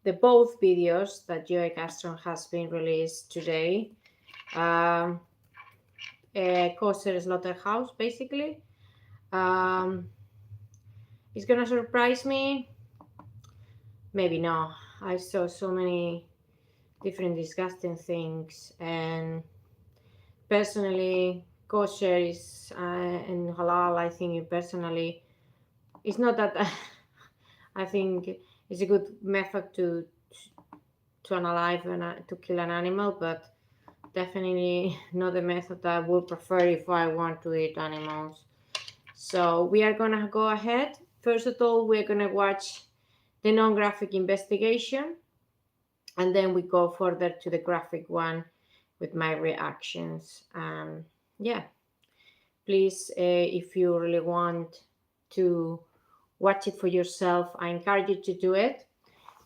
the both videos that Joey Carbstongs has been released today. Kosher slaughterhouse, basically. It's gonna surprise me. Maybe no. I saw so many different disgusting things, and personally, kosher is and halal. I think personally, it's not that. I think it's a good method to analyze and to kill an animal, but definitely not the method I would prefer if I want to eat animals. So we are gonna go ahead. First of all, we're gonna watch the non-graphic investigation, and then we go further to the graphic one with my reactions. Yeah, please, if you really want to watch it for yourself, I encourage you to do it.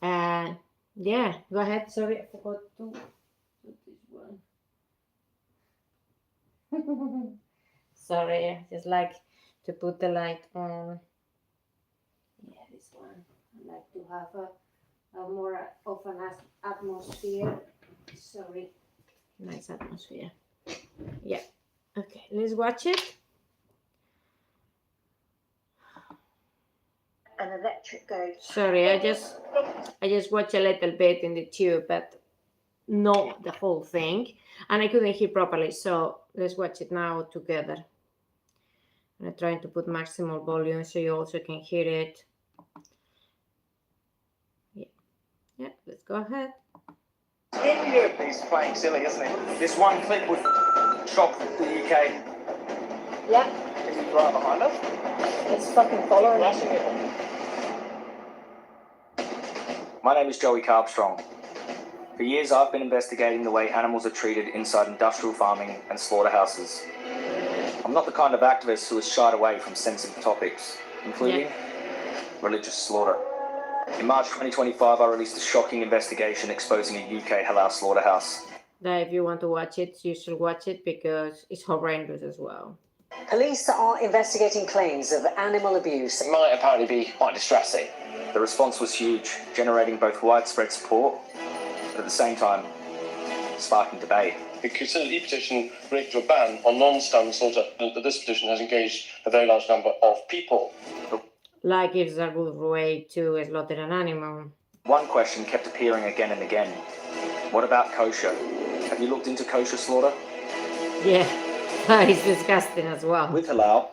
Yeah, go ahead. Sorry, I forgot to put this one. Sorry, I just like to put the light on. Yeah, this one. I like to have a more of an atmosphere. Sorry, nice atmosphere. Yeah. Okay, let's watch it. An electric goat. Sorry, I just watched a little bit in the tube, but not the whole thing, and I couldn't hear properly. So let's watch it now together. I'm trying to put maximal volume so you also can hear it. Yeah, let's go ahead. He's playing silly, isn't he? This one clip would shock the UK. Yeah. Is he right behind us? It's fucking following us. My name is Joey Carbstongs. For years I've been investigating the way animals are treated inside industrial farming and slaughterhouses. I'm not the kind of activist who has shied away from sensitive topics, including religious slaughter. In March 2025, I released a shocking investigation exposing a UK halal slaughterhouse. Now, if you want to watch it, you should watch it because it's horrendous as well. Police are investigating claims of animal abuse. It might apparently be quite distressing. The response was huge, generating both widespread support, but at the same time, sparking debate. The Considered e-petition related to a ban on non-standard slaughter, and this petition has engaged a very large number of people. Like it's a good way to slaughter an animal. One question kept appearing again and again. What about kosher? Have you looked into kosher slaughter? Yeah, that is disgusting as well. With halal,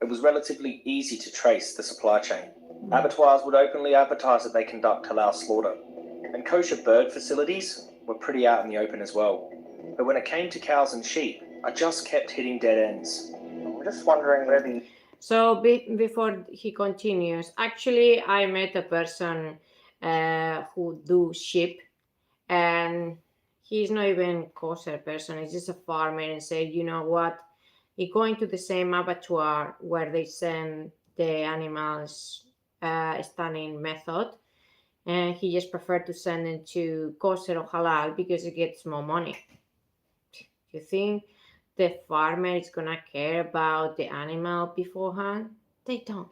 it was relatively easy to trace the supply chain. Abattoirs would openly advertise that they conduct halal slaughter. And kosher bird facilities were pretty out in the open as well. But when it came to cows and sheep, I just kept hitting dead ends. I'm just wondering where the... So before he continues, actually I met a person who do sheep, and he's not even kosher person. He's just a farmer, and said, you know what? He going to the same abattoir where they send the animals stunning method, and he just preferred to send them to kosher or halal because he gets more money. You think the farmer is gonna care about the animal beforehand? They don't.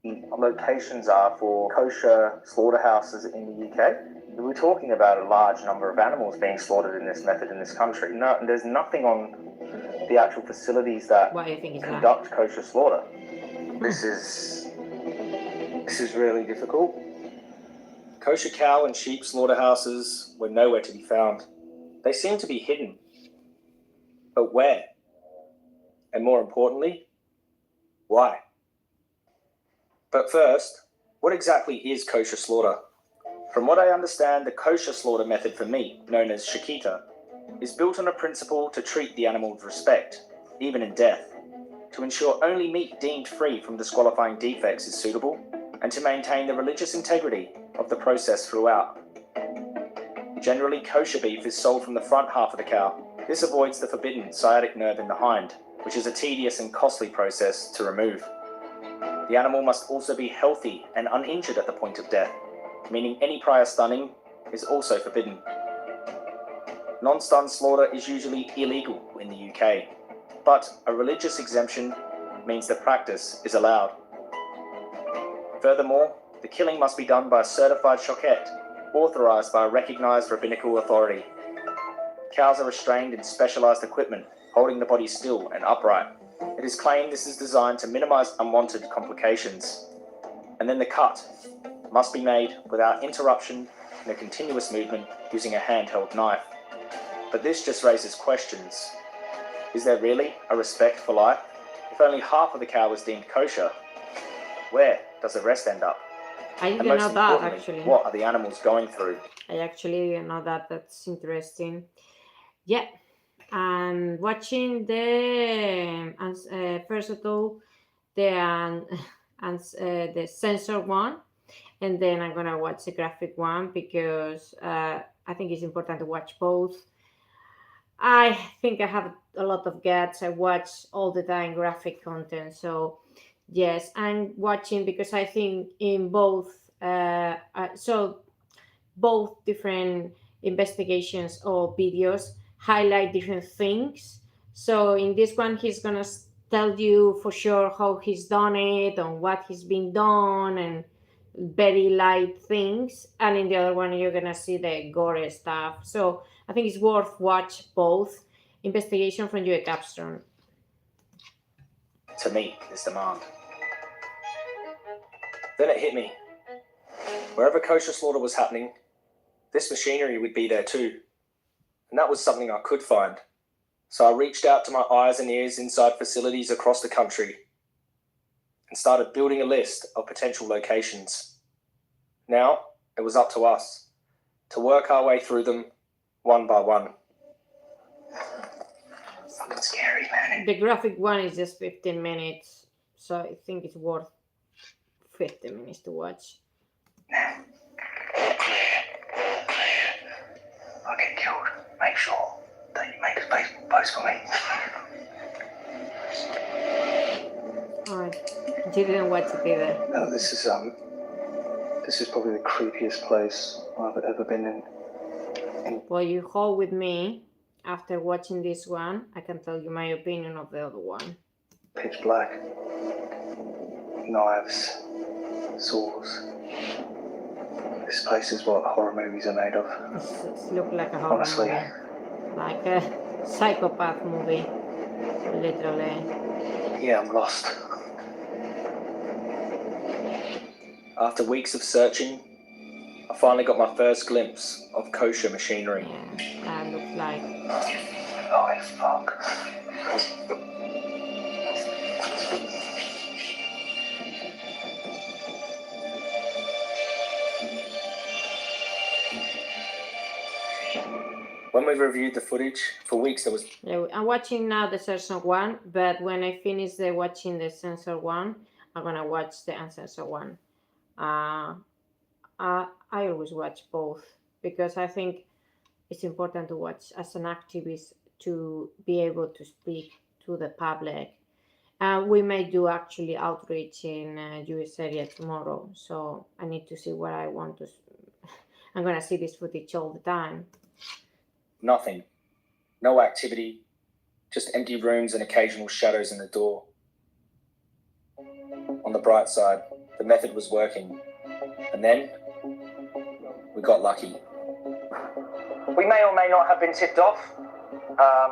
Locations are for kosher slaughterhouses in the UK. We're talking about a large number of animals being slaughtered in this method in this country. No, there's nothing on the actual facilities that Why do you think it's conduct kosher slaughter. This is really difficult. Kosher cow and sheep slaughterhouses were nowhere to be found. They seem to be hidden. But where? And more importantly, why? But first, what exactly is kosher slaughter? From what I understand, the kosher slaughter method for meat, known as shakita, is built on a principle to treat the animal with respect, even in death, to ensure only meat deemed free from disqualifying defects is suitable, and to maintain the religious integrity of the process throughout. Generally, kosher beef is sold from the front half of the cow. This avoids the forbidden sciatic nerve in the hind, which is a tedious and costly process to remove. The animal must also be healthy and uninjured at the point of death, meaning any prior stunning is also forbidden. Non-stun slaughter is usually illegal in the UK, but a religious exemption means the practice is allowed. Furthermore, The killing must be done by a certified shochet, authorised by a recognised rabbinical authority. Cows are restrained in specialised equipment, holding the body still and upright. It is claimed this is designed to minimise unwanted complications. And then the cut must be made without interruption in a continuous movement using a handheld knife. But this just raises questions. Is there really a respect for life? If only half of the cow was deemed kosher, where does the rest end up? I And didn't most know that importantly, actually. what are the animals going through? I actually didn't know that. That's interesting. Yeah. I'm watching first of all the censor one, and then I'm gonna watch the graphic one because I think it's important to watch both. I think I have a lot of guts. I watch all the time graphic content, so yes, I'm watching because I think in both both different investigations or videos highlight different things. So in this one, he's gonna tell you for sure how he's done it and what he's been done and very light things. And in the other one, you're gonna see the gore stuff. So I think it's worth watch both. Investigation from Joey Carbstongs. To meet this demand. Then it hit me. Wherever kosher slaughter was happening, this machinery would be there too. And that was something I could find. So I reached out to my eyes and ears inside facilities across the country and started building a list of potential locations. Now, it was up to us to work our way through them one by one. Fucking scary, man. The graphic one is just 15 minutes, so I think it's worth 15 minutes to watch. I get killed. Make sure that you make a space post for me. Alright, you didn't watch it either. No, this is probably the creepiest place I've ever been in. Well, you hold with me. After watching this one, I can tell you my opinion of the other one. Pitch black. Knives. Saws. This place is what horror movies are made of. It looks like a horror Honestly. movie. Like a psychopath movie. Literally. Yeah, I'm lost. After weeks of searching, I finally got my first glimpse of kosher machinery. Yeah, that looks like. Oh, fuck. When we reviewed the footage, for weeks there was... Yeah, I'm watching now the censor one, but when I finish watching the censor one, I'm gonna watch the uncensored one. I always watch both because I think it's important to watch as an activist to be able to speak to the public. We may do actually outreach in US area tomorrow, so I need to see what I want to. I'm gonna see this footage all the time. Nothing. No activity. Just empty rooms and occasional shadows in the door. On the bright side, the method was working. And then, we got lucky. We may or may not have been tipped off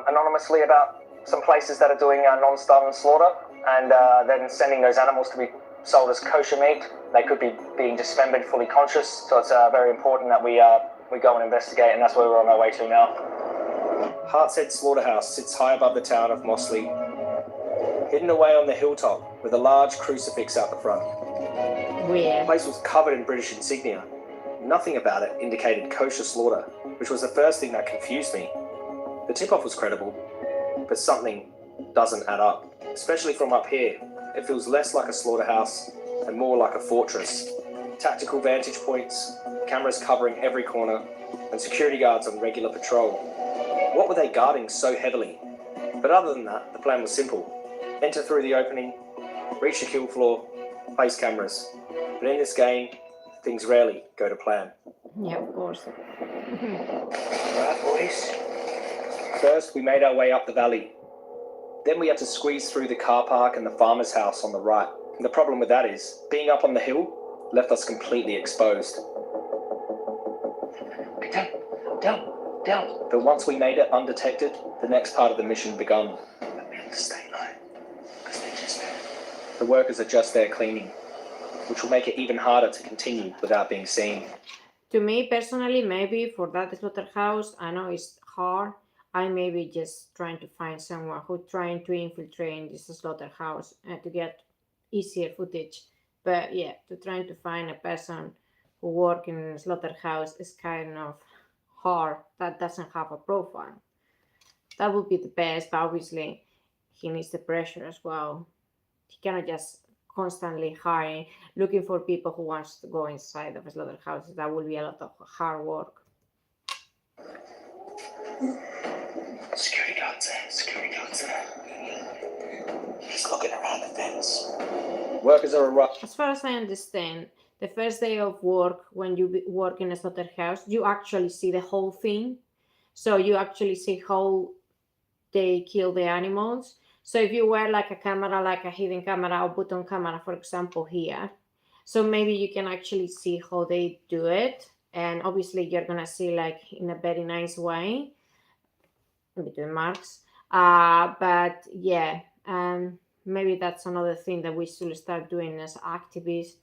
anonymously about some places that are doing non-stun slaughter and then sending those animals to be sold as kosher meat. They could be being dismembered fully conscious, so it's very important that we go and investigate, and that's where we're on our way to now. Heart's Slaughterhouse sits high above the town of Mossley, hidden away on the hilltop with a large crucifix out the front. Weird. The place was covered in British insignia. Nothing about it indicated kosher slaughter, which was the first thing that confused me. The tip-off was credible, but something doesn't add up, especially from up here. It feels less like a slaughterhouse and more like a fortress. Tactical vantage points, cameras covering every corner, and security guards on regular patrol. What were they guarding so heavily? But other than that, the plan was simple. Enter through the opening, reach the kill floor, place cameras. But in this game, things rarely go to plan. Yeah, of course. Right, boys. First, we made our way up the valley. Then we had to squeeze through the car park and the farmer's house on the right. And the problem with that is, being up on the hill, left us completely exposed. Okay, down. But once we made it undetected, the next part of the mission begun. Let me have to stay low, because they're just there. The workers are just there cleaning, which will make it even harder to continue without being seen. To me personally, maybe for that slaughterhouse, I know it's hard. I may be just trying to find someone who trying to infiltrate this slaughterhouse to get easier footage. But yeah, to trying to find a person who work in a slaughterhouse is kind of hard. That doesn't have a profile. That would be the best, but obviously he needs the pressure as well. He cannot just constantly hiring, looking for people who wants to go inside of a slaughterhouse. That will be a lot of hard work. Security guards there. He's looking around the fence. Workers are arriving. As far as I understand, the first day of work, when you work in a slaughterhouse, you actually see the whole thing. So you actually see how they kill the animals. So if you wear like a camera, like a hidden camera or button camera, for example, here, so maybe you can actually see how they do it. And obviously you're gonna see like in a very nice way in between marks. But yeah, maybe that's another thing that we should start doing as activists.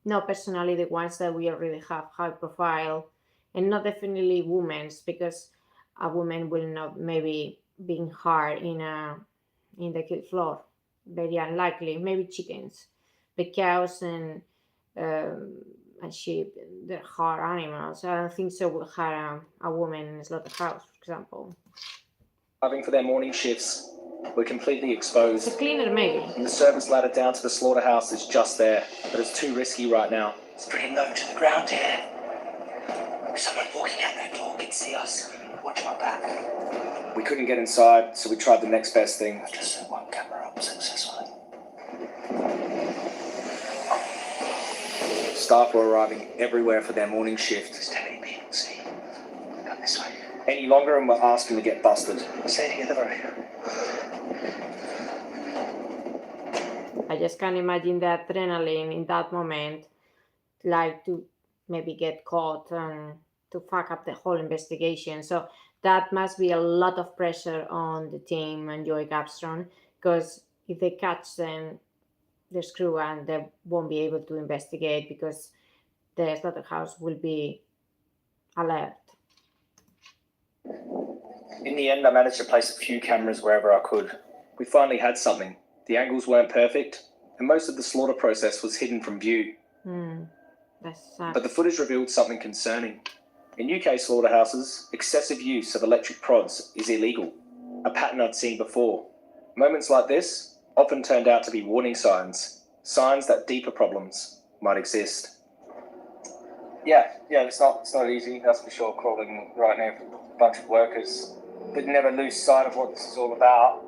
Not personally the ones that we already have high profile, and not definitely women's, because a woman will not maybe being hard in the kill floor. Very unlikely. Maybe chickens, but cows and sheep, they're hard animals. I don't think so. We'll have a woman in a slaughterhouse, for example. Arriving for their morning shifts. We're completely It's exposed. a cleaner, maybe. And the service ladder down to the slaughterhouse is just there, but it's too risky right now. It's pretty low to the ground here. Someone walking out that door can see us. Watch my back. We couldn't get inside, so we tried the next best thing. I just set one camera up successfully. Staff were arriving everywhere for their morning shift. There's too many people, see? Come this way. Any longer and we're asking to get busted. Stay together, bro. I just can't imagine the adrenaline in that moment, like to maybe get caught and to fuck up the whole investigation. So that must be a lot of pressure on the team and Joey Carbstongs, because if they catch them, they're screwed and they won't be able to investigate because the slaughterhouse will be alert. In the end, I managed to place a few cameras wherever I could. We finally had something. The angles weren't perfect, and most of the slaughter process was hidden from view. That's But the footage revealed something concerning. In UK slaughterhouses, excessive use of electric prods is illegal, a pattern I'd seen before. Moments like this often turned out to be warning signs that deeper problems might exist. Yeah, it's not easy, that's for sure, crawling right near a bunch of workers. But never lose sight of what this is all about.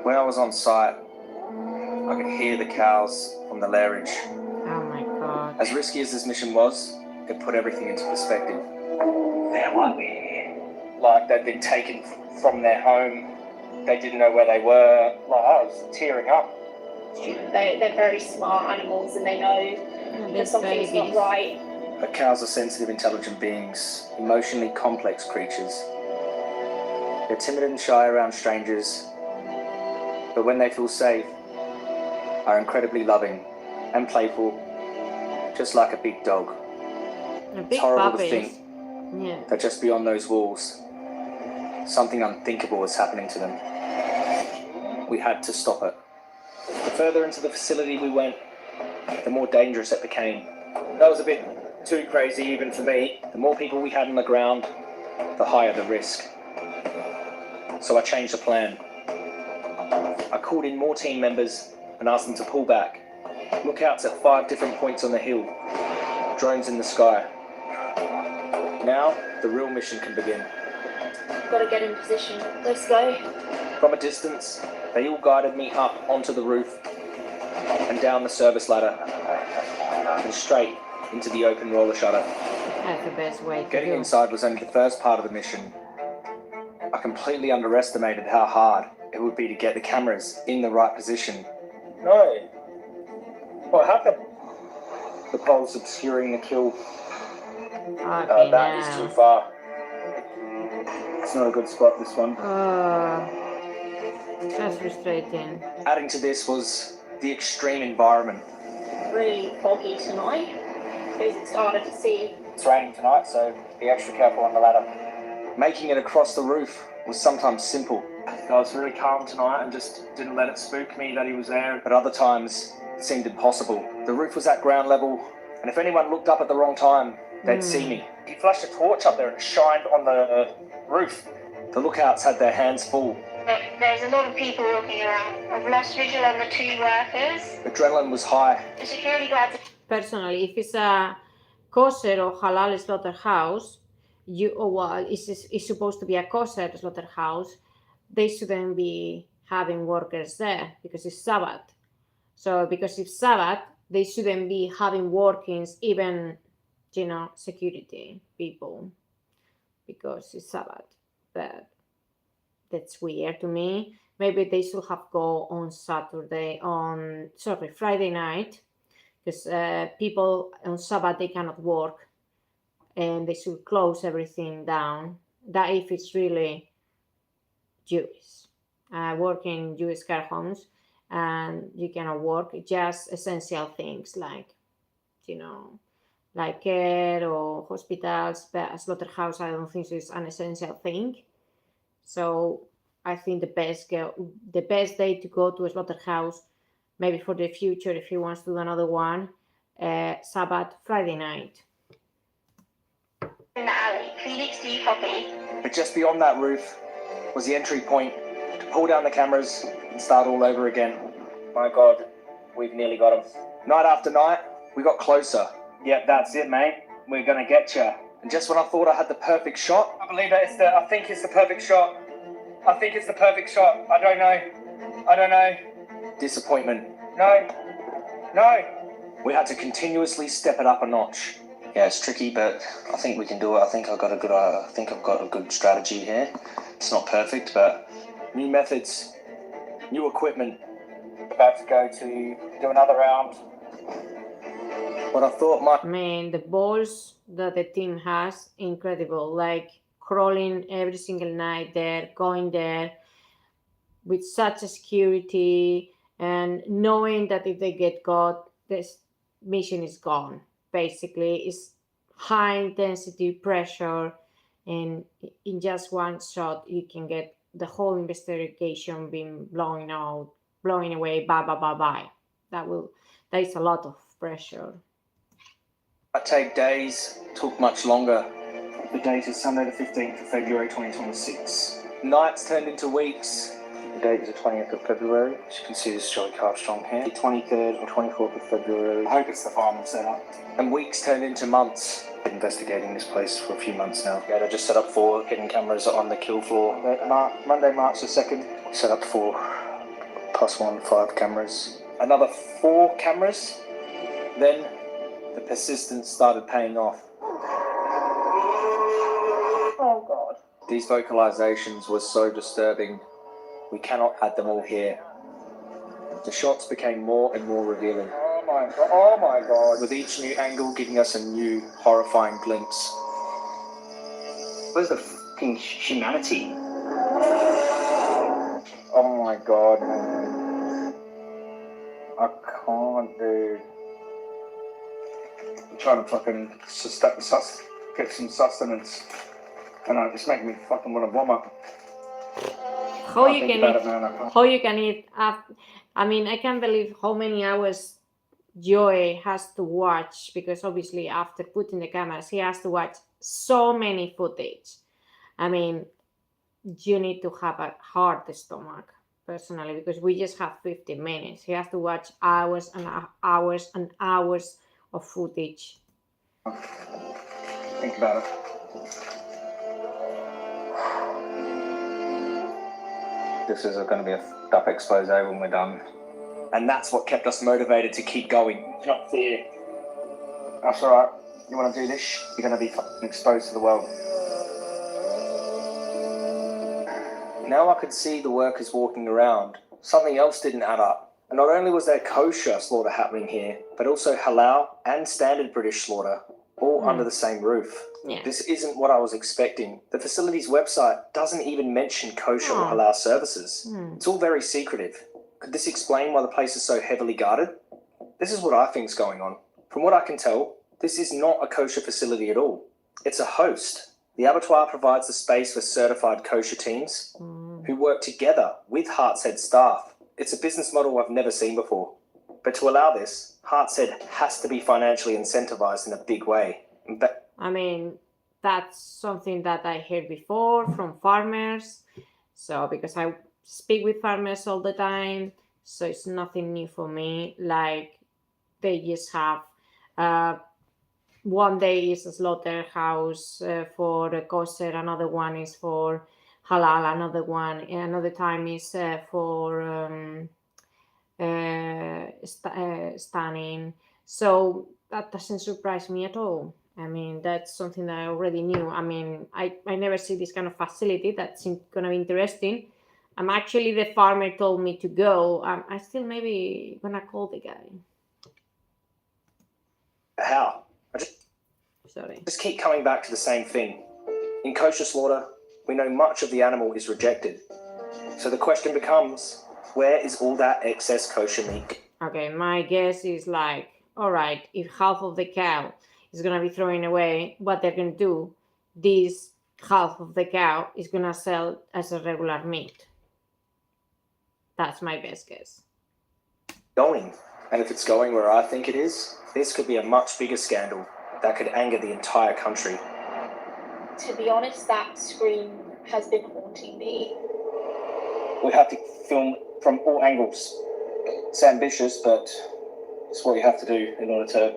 When I was on site, I could hear the cows from the lairage. Oh my god. As risky as this mission was, it put everything into perspective. They're why we're here. Like, they'd been taken from their home, they didn't know where they were. Like, I was tearing up. They're very smart animals and they know that They're something's not babies. right. But cows are sensitive, intelligent beings, emotionally complex creatures. They're timid and shy around strangers, but when they feel safe, are incredibly loving and playful, just like a big dog. A It's big horrible to puppies. think Yeah. that just beyond those walls, something unthinkable is happening to them. We had to stop it. The further into the facility we went, the more dangerous it became. That was a bit too crazy even for me. The more people we had on the ground, the higher the risk. So I changed the plan. I called in more team members and asked them to pull back. Lookouts at 5 different points on the hill. Drones in the sky. Now, the real mission can begin. Gotta get in position. Let's go. From a distance, they all guided me up onto the roof and down the service ladder and straight into the open roller shutter. That's the best way to Getting do. inside was only the first part of the mission. I completely underestimated how hard it would be to get the cameras in the right position. No. What happened? The pole's obscuring the kill. Fucking That is hell. too far. It's not a good spot, this one. That's frustrating. Adding to this was the extreme environment. Really foggy tonight because it started to see. It's raining tonight, so be extra careful on the ladder. Making it across the roof was sometimes simple. I was really calm tonight and just didn't let it spook me that he was there. But other times, it seemed impossible. The roof was at ground level, and if anyone looked up at the wrong time, they'd see me. He flashed a torch up there and shined on the roof. The lookouts had their hands full. There's a lot of people walking around. I've lost visual on the 2 workers. Adrenaline was high. The security guards. Personally, if it's a kosher or halal slaughterhouse, it's supposed to be a kosher slaughterhouse, they shouldn't be having workers there because it's Sabbath. So because it's Sabbath, they shouldn't be having workings, even, security people, because it's Sabbath. But that's weird to me. Maybe they should have go on Friday night, because people on Sabbath, they cannot work, and they should close everything down. That if it's really Jewish, working in Jewish care homes, and you cannot work, just essential things like, like care or hospitals, but a slaughterhouse, I don't think is an essential thing. So I think the best day to go to a slaughterhouse, maybe for the future, if he wants to do another one, Sabbath, Friday night. In the alley. Felix, do you copy? But just beyond that roof was the entry point to pull down the cameras and start all over again. My God, we've nearly got him. Night after night, we got closer. Yep, that's it, mate. We're gonna get you. And just when I thought I had the perfect shot, I believe I think it's the perfect shot. I think it's the perfect shot. I don't know. disappointment. No. We had to continuously step it up a notch. Yeah, it's tricky, but I think we can do it. I think I've got a good strategy here. It's not perfect, but New methods, new equipment. About to go to do another round. What I thought might The balls that the team has, incredible. Like crawling every single night there, going there with such a security, and knowing that if they get caught, this mission is gone. Basically, it's high intensity pressure, and in just one shot, you can get the whole investigation being blown away. Bye. That is a lot of pressure. take days, took much longer. The date is Sunday the 15th of February 2026. Nights turned into weeks. The date is the 20th of February. As you can see, this is Joey Carbstongs here. The 23rd or 24th of February. I hope it's the final setup. And weeks turned into months. Been investigating this place for a few months now. yeah, they just set up 4 hidden cameras on the kill floor. Monday, March the 2nd. Set up 4 +1 5 cameras. Another 4 cameras. Then the persistence started paying off. Oh God. These vocalizations were so disturbing. We cannot add them all here. The shots became more and more revealing, Oh my God. with each new angle giving us a new horrifying glimpse. Where's the fucking humanity? Oh my God, man. I can't, dude. I'm trying to fucking get some sustenance. And it's making me fucking want to vomit. How I you think can about eat? it, man, I can't. How you can eat? I can't believe how many hours Joey has to watch, because obviously after putting the cameras, he has to watch so many footage. You need to have a hard stomach, personally, because we just have 15 minutes. He has to watch hours and hours and hours of footage. Think about it. This is going to be a f***ed-up expose when we're done. And that's what kept us motivated to keep going. Not fear. That's alright. You want to do this? You're going to be fucking exposed to the world. Now I could see the workers walking around. Something else didn't add up. And not only was there kosher slaughter happening here, but also halal and standard British slaughter, all under the same roof. Yeah. This isn't what I was expecting. The facility's website doesn't even mention kosher or halal services. It's all very secretive. Could this explain why the place is so heavily guarded? This is what I think's going on. From what I can tell, this is not a kosher facility at all. It's a host. The abattoir provides the space for certified kosher teams who work together with Heart's Head staff. It's a business model I've never seen before. But to allow this, Heart's Head has to be financially incentivized in a big way. I mean, that's something that I heard before from farmers. So, because I speak with farmers all the time, so it's nothing new for me. Like, they just have one day is a slaughterhouse for kosher, another one is for halal, another time is for stunning. So that doesn't surprise me at all. I mean, that's something that I already knew. I mean, I never see this kind of facility. That's going to be interesting. I'm actually, the farmer told me to go. I still maybe going to call the guy. How? Sorry. Just keep coming back to the same thing. In kosher slaughter, we know much of the animal is rejected. So the question becomes, where is all that excess kosher meat? Okay, my guess is like, all right, if half of the cow is going to be thrown away, what they're going to do, this half of the cow is going to sell as a regular meat. That's my best guess. Going. And if it's going where I think it is, this could be a much bigger scandal that could anger the entire country. To be honest, that scream has been haunting me. We have to film from all angles. It's ambitious, but it's what you have to do in order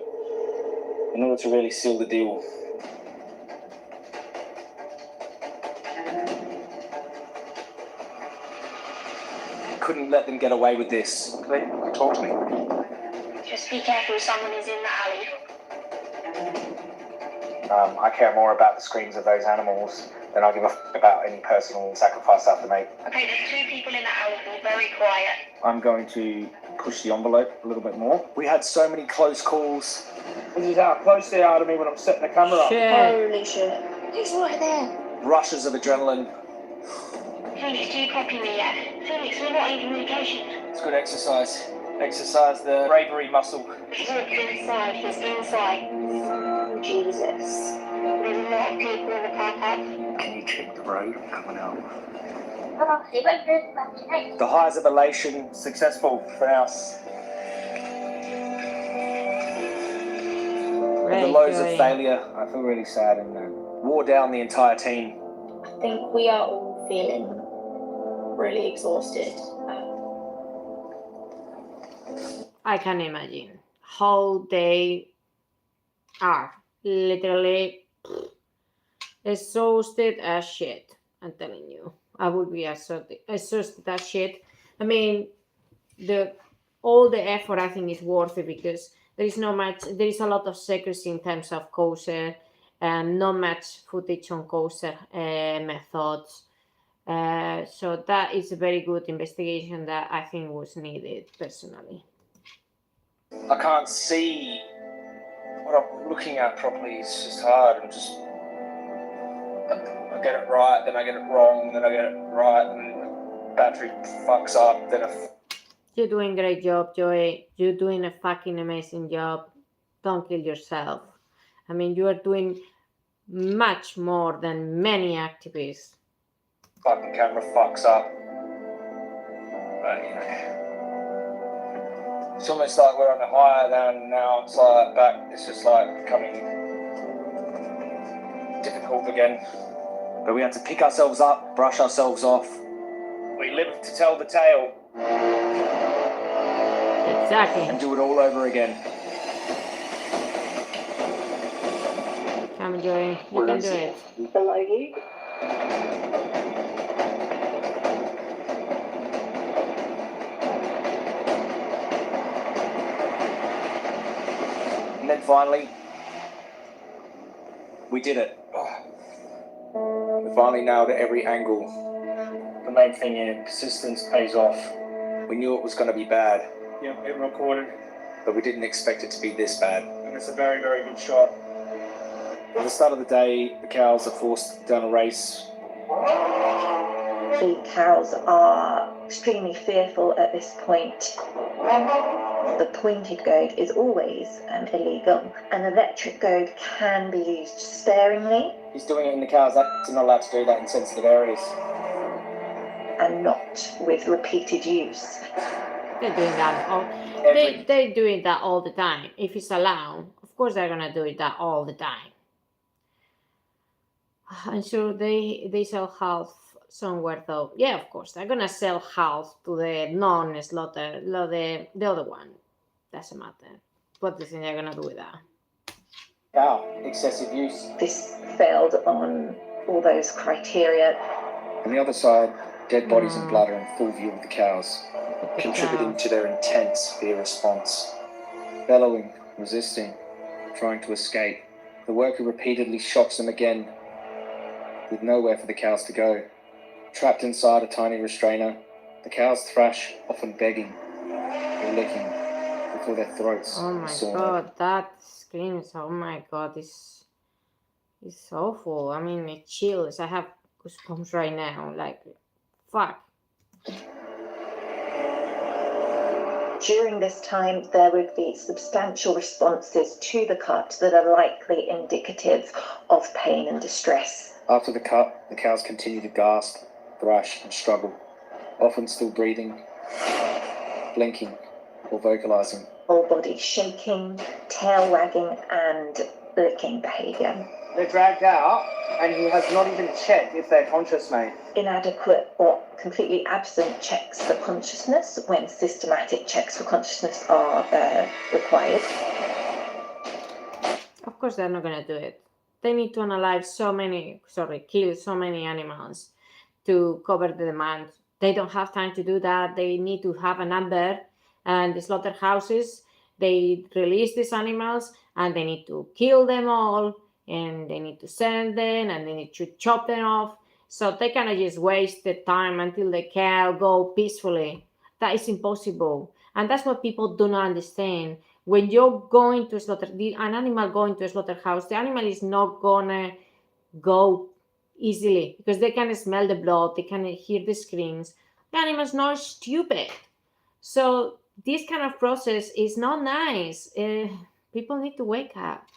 to really seal the deal. Couldn't let them get away with this. They talk to me. Just be careful, someone is in the alley. I care more about the screams of those animals than I give a about any personal sacrifice I have to make. Okay, there's 2 people in the alley, be very quiet. I'm going to push the envelope a little bit more. We had so many close calls. This is how close they are to me when I'm setting the camera up. Shit. Holy shit. He's right there. Rushes of adrenaline. Felix, do you copy me yet? Felix, we're not in communication. It's good exercise. Exercise the bravery muscle. He's inside, he's inside. Oh, Jesus. There's a lot of people in the car park. Can you check the road coming out? The highs of elation. Successful for us. The lows of Joey. failure I feel really sad and wore down the entire team. I think we are all feeling really exhausted. I can imagine how they are literally exhausted as shit. I'm telling you, I would be exhausted as shit. I mean, all the effort I think is worth it because there is a lot of secrecy in terms of kosher and not much footage on kosher methods. So that is a very good investigation that I think was needed personally. I can't see what I'm looking at properly. It's just hard. I get it right, then I get it wrong, then I get it right, and the battery fucks up. You're doing a great job, Joey. You're doing a fucking amazing job. Don't kill yourself. I mean, you are doing much more than many activists. Fucking camera fucks up. But, it's almost like we're on a higher than now. It's like back. It's just like becoming difficult again. But we had to pick ourselves up, brush ourselves off. We live to tell the tale. Exactly. And do it all over again. Come, Joey. You can do it. Below you. And then finally, we did it. We finally nailed it every angle. The main thing is persistence pays off. We knew it was going to be bad. Yeah, it recorded. But we didn't expect it to be this bad. And it's a very, very good shot. At the start of the day, the cows are forced down a race. The cows are extremely fearful at this point. The pointed goad is always illegal. An electric goad can be used sparingly. He's doing it in the cows. That's not allowed to do that in sensitive areas. And not with repeated use. They're doing that they're doing that all the time. If it's allowed, of course they're gonna do that all the time. I'm sure they sell half somewhere though. Yeah, of course they're gonna sell half to the non-slaughter, the other one. Doesn't matter. What do you think they're gonna do with that? Cow, excessive use. This failed on all those criteria. On the other side, dead bodies and blood are in full view of the cows, contributing to their intense fear response. Bellowing, resisting, trying to escape. The worker repeatedly shocks them again, with nowhere for the cows to go. Trapped inside a tiny restrainer, the cows thrash, often begging or licking before their throats Oh my sore. god, that screams, oh my god, it's awful. I mean, it chills. I have goosebumps right now, like, fuck. During this time, there would be substantial responses to the cut that are likely indicative of pain and distress. After the cut, the cows continue to gasp, thrash and struggle, often still breathing, blinking or vocalizing. Whole body shaking, tail wagging and licking behaviour. They're dragged out, and he has not even checked if they're conscious, mate. Inadequate or completely absent checks for consciousness when systematic checks for consciousness are required. Of course they're not gonna do it. They need to kill so many animals to cover the demand. They don't have time to do that. They need to have a number, and the slaughterhouses, they release these animals and they need to kill them all, and they need to send them, and they need to chop them off. So they cannot just waste the time until the cow go peacefully. That is impossible. And that's what people do not understand. When you're going to slaughter, an animal going to a slaughterhouse, the animal is not gonna go easily because they can smell the blood, they can hear the screams. The animal's not stupid. So this kind of process is not nice. People need to wake up.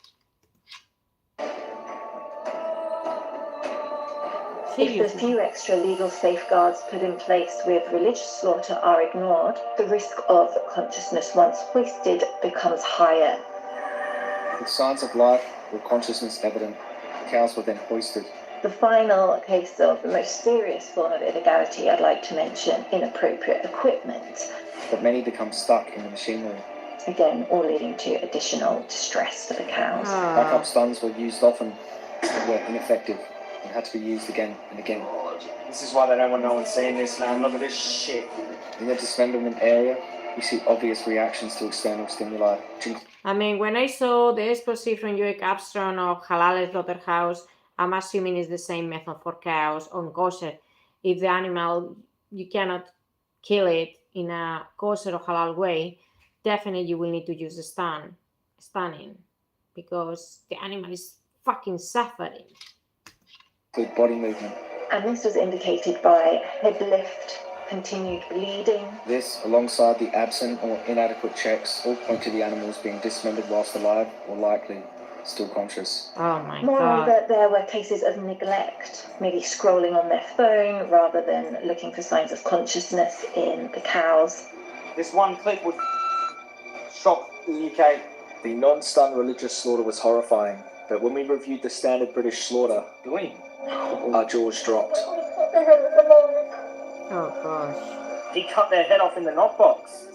If the few extra legal safeguards put in place with religious slaughter are ignored, the risk of consciousness once hoisted becomes higher. With signs of life or consciousness evident, the cows were then hoisted. The final case of the most serious form of illegality I'd like to mention, inappropriate equipment. But many become stuck in the machinery. Again, all leading to additional distress for the cows. Backup stuns were used often, but were ineffective and had to be used again and again. This is why they don't want no one seeing this, man. Look at this shit. In the dismemberment area, we see obvious reactions to external stimuli. I mean, when I saw the exposé from Joey Carbstongs of Halal Slaughterhouse, I'm assuming it's the same method for cows on kosher. If the animal, you cannot kill it in a kosher or halal way, definitely you will need to use stunning, because the animal is fucking suffering. Good body movement. And this was indicated by head lift, continued bleeding. This, alongside the absent or inadequate checks, all point to the animals being dismembered whilst alive or likely still conscious. Oh my God. Moreover, there were cases of neglect, maybe scrolling on their phone rather than looking for signs of consciousness in the cows. This one clip would shock the UK. The non-stun religious slaughter was horrifying, but when we reviewed the standard British slaughter, our jaws dropped. Oh gosh. He cut their head off in the knockbox.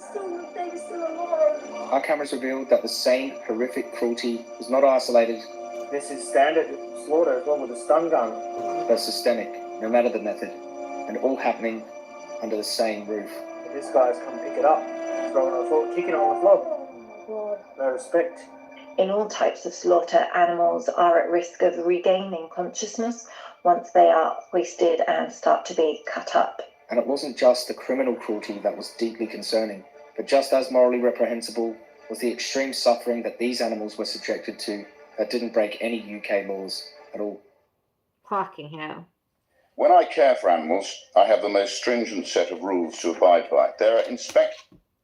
Our cameras revealed that the same horrific cruelty was not isolated. This is standard slaughter as well with a stun gun. But systemic, no matter the method, and all happening under the same roof. This guy's come pick it up, throwing it on the floor, kicking it on the floor. No respect. In all types of slaughter, animals are at risk of regaining consciousness once they are hoisted and start to be cut up. And it wasn't just the criminal cruelty that was deeply concerning, But just as morally reprehensible was the extreme suffering that these animals were subjected to that didn't break any UK laws at all. Fucking hell. When I care for animals, I have the most stringent set of rules to abide by. There are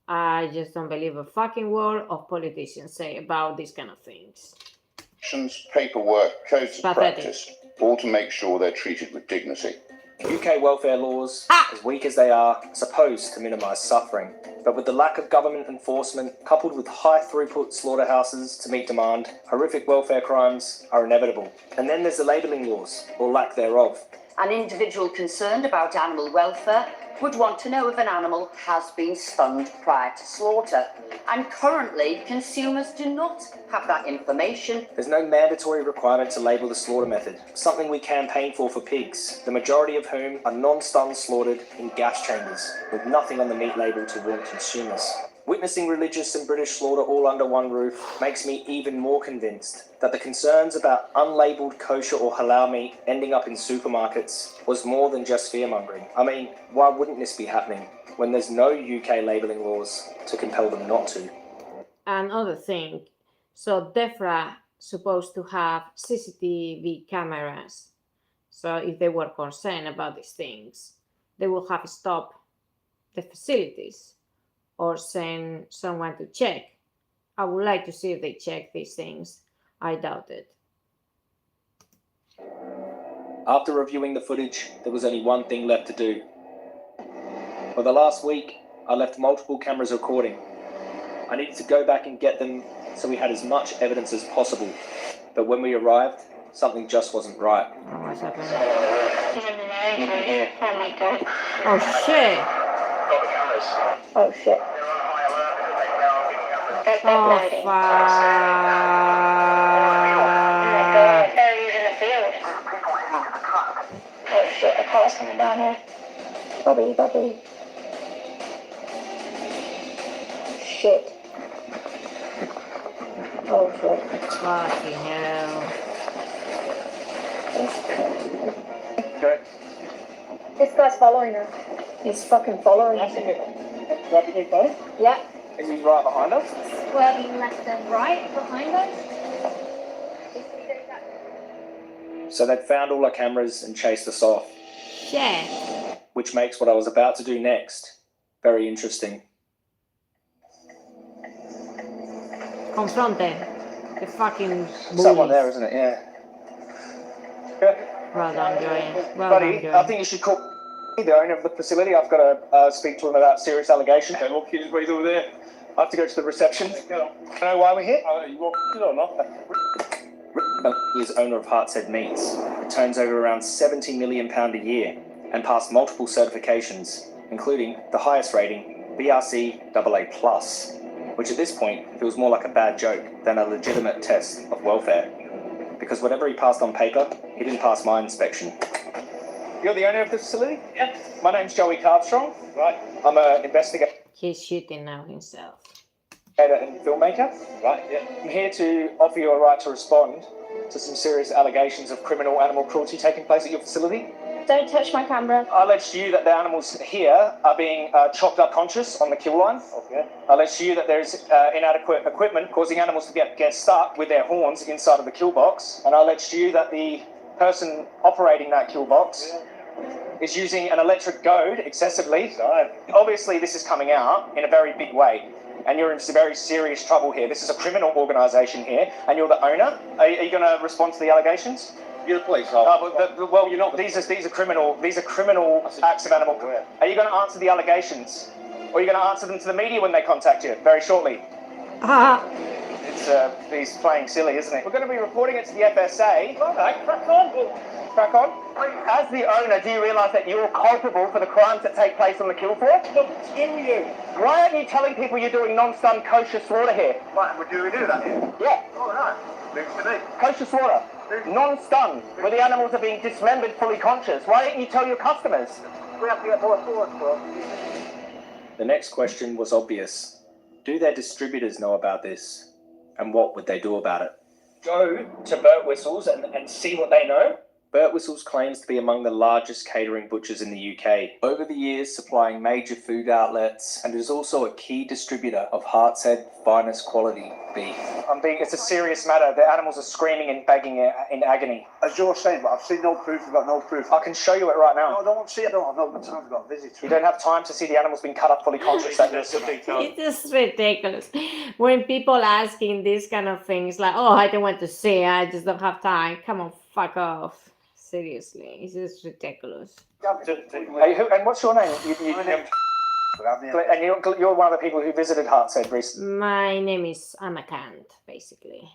I just don't believe a fucking word of politicians say about these kind of things. inspections, paperwork, codes of practice, all to make sure they're treated with dignity. UK welfare laws, as weak as they are supposed to minimise suffering. But with the lack of government enforcement, coupled with high throughput slaughterhouses to meet demand, horrific welfare crimes are inevitable. And then there's the labelling laws, or lack thereof. An individual concerned about animal welfare would want to know if an animal has been stunned prior to slaughter. And currently, consumers do not have that information. There's no mandatory requirement to label the slaughter method, something we campaign for pigs, the majority of whom are non-stunned slaughtered in gas chambers, with nothing on the meat label to warn consumers. Witnessing religious and British slaughter all under one roof makes me even more convinced that the concerns about unlabelled kosher or halal meat ending up in supermarkets was more than just fear-mongering. I mean, why wouldn't this be happening when there's no UK labelling laws to compel them not to? Another thing, so DEFRA supposed to have CCTV cameras. So if they were concerned about these things, they will have stopped the facilities or send someone to check. I would like to see if they check these things. I doubt it. After reviewing the footage, there was only one thing left to do. For the last week, I left multiple cameras recording. I needed to go back and get them so we had as much evidence as possible. But when we arrived, something just wasn't right. Oh, what's happening? Oh my god. Oh shit! Oh shit. Oh fuck! They're using the field. Oh shit, the car's coming down here. Bobby. Shit. Oh shit. Fucking hell. Okay. This guy's following her. He's fucking following us. Grab your phone. Yeah. Is he right behind us? Swerving left and right behind us. So they'd found all our cameras and chased us off. Yeah. Which makes what I was about to do next very interesting. Confront them. The fucking bullies. Someone there, isn't it? Yeah. Well done, Joey. Well Buddy, done, Joey. I think you should call the owner of the facility. I've got to speak to him about serious allegations. Okay, walk his way over there. I have to go to the reception. Go on. Do you know why we're here? You walk it or not? He is owner of Heart's Meats. It turns over around £70 million a year and passed multiple certifications, including the highest rating, BRC AA+, which at this point feels more like a bad joke than a legitimate test of welfare. Because whatever he passed on paper, he didn't pass my inspection. You're the owner of the facility? Yeah. My name's Joey Carbstongs. Right. I'm an investigator He's shooting now himself. and filmmaker. Right, yeah. I'm here to offer you a right to respond to some serious allegations of criminal animal cruelty taking place at your facility. Don't touch my camera. I allege to you that the animals here are being chopped up conscious on the kill line. Okay. I allege to you that there's inadequate equipment causing animals to get stuck with their horns inside of the kill box. And I allege to you that the person operating that kill box is using an electric goad excessively. Obviously, this is coming out in a very big way. And you're in some very serious trouble here. This is a criminal organisation here, and you're the owner. Are you going to respond to the allegations? You're the police Well, you're not. These are criminal acts of animal. Are you going to answer the allegations, or are you going to answer them to the media when they contact you very shortly? He's playing silly, isn't it? We're going to be reporting it to the FSA. Okay, crack on. Crack on. As the owner, do you realise that you're culpable for the crimes that take place on the kill floor? Screw you. Why aren't you telling people you're doing non-stun kosher slaughter here? Right, would you do that here? Yeah. Oh, no. Next to me. Kosher slaughter. Non-stun, where the animals are being dismembered fully conscious. Why don't you tell your customers? We have to get more forward, bro. The next question was obvious. Do their distributors know about this? And what would they do about it? Go to Burt Whistles and see what they know, Whistles claims to be among the largest catering butchers in the UK, over the years supplying major food outlets, and is also a key distributor of Heart's Head finest quality beef. It's a serious matter. The animals are screaming and begging in agony. As you're saying, but I've seen no proof. I've got no proof. I can show you it right now. No, I don't want to see it. I don't have no time. I've got visitors. You don't have time to see the animals being cut up fully conscious. It's just ridiculous. When people asking these kind of things like, oh, I don't want to see it, I just don't have time. Come on, fuck off. Seriously, it's just ridiculous. And what's your name? And you're one of the people who visited Heart's Head recently. My name is Amakant, basically.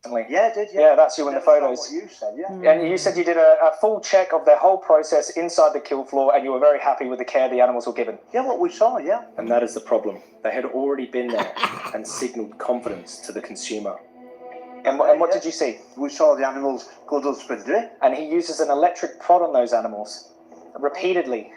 Yeah, I did. Yeah, that's you in the photos. What you said, yeah. And you said you did a full check of the whole process inside the kill floor, and you were very happy with the care the animals were given. Yeah, what we saw, yeah. And that is the problem. They had already been there and signalled confidence to the consumer. And what did you see? We saw the animals go to the and he uses an electric prod on those animals repeatedly.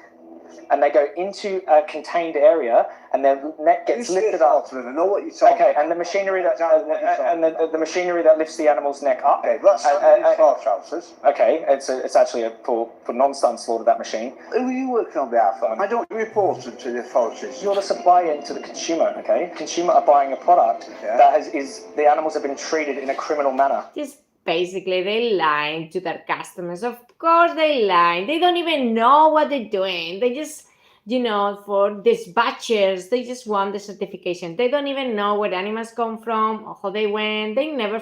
And they go into a contained area, and their neck gets lifted up. I know what you're talking about. Okay, and the machinery that the machinery that lifts the animal's neck up. Okay, that's slaughterhouses. Okay, it's actually for non-stun slaughter, that machine. Who are you working on behalf of? I don't report them to the authorities. You're the supplier to the consumer. Okay, consumer are buying a product that the animals have been treated in a criminal manner. Just basically, they lying to their customers. Of course, they lie. They don't even know what they're doing. They just, for dispatchers, they just want the certification. They don't even know where the animals come from or how they went. They never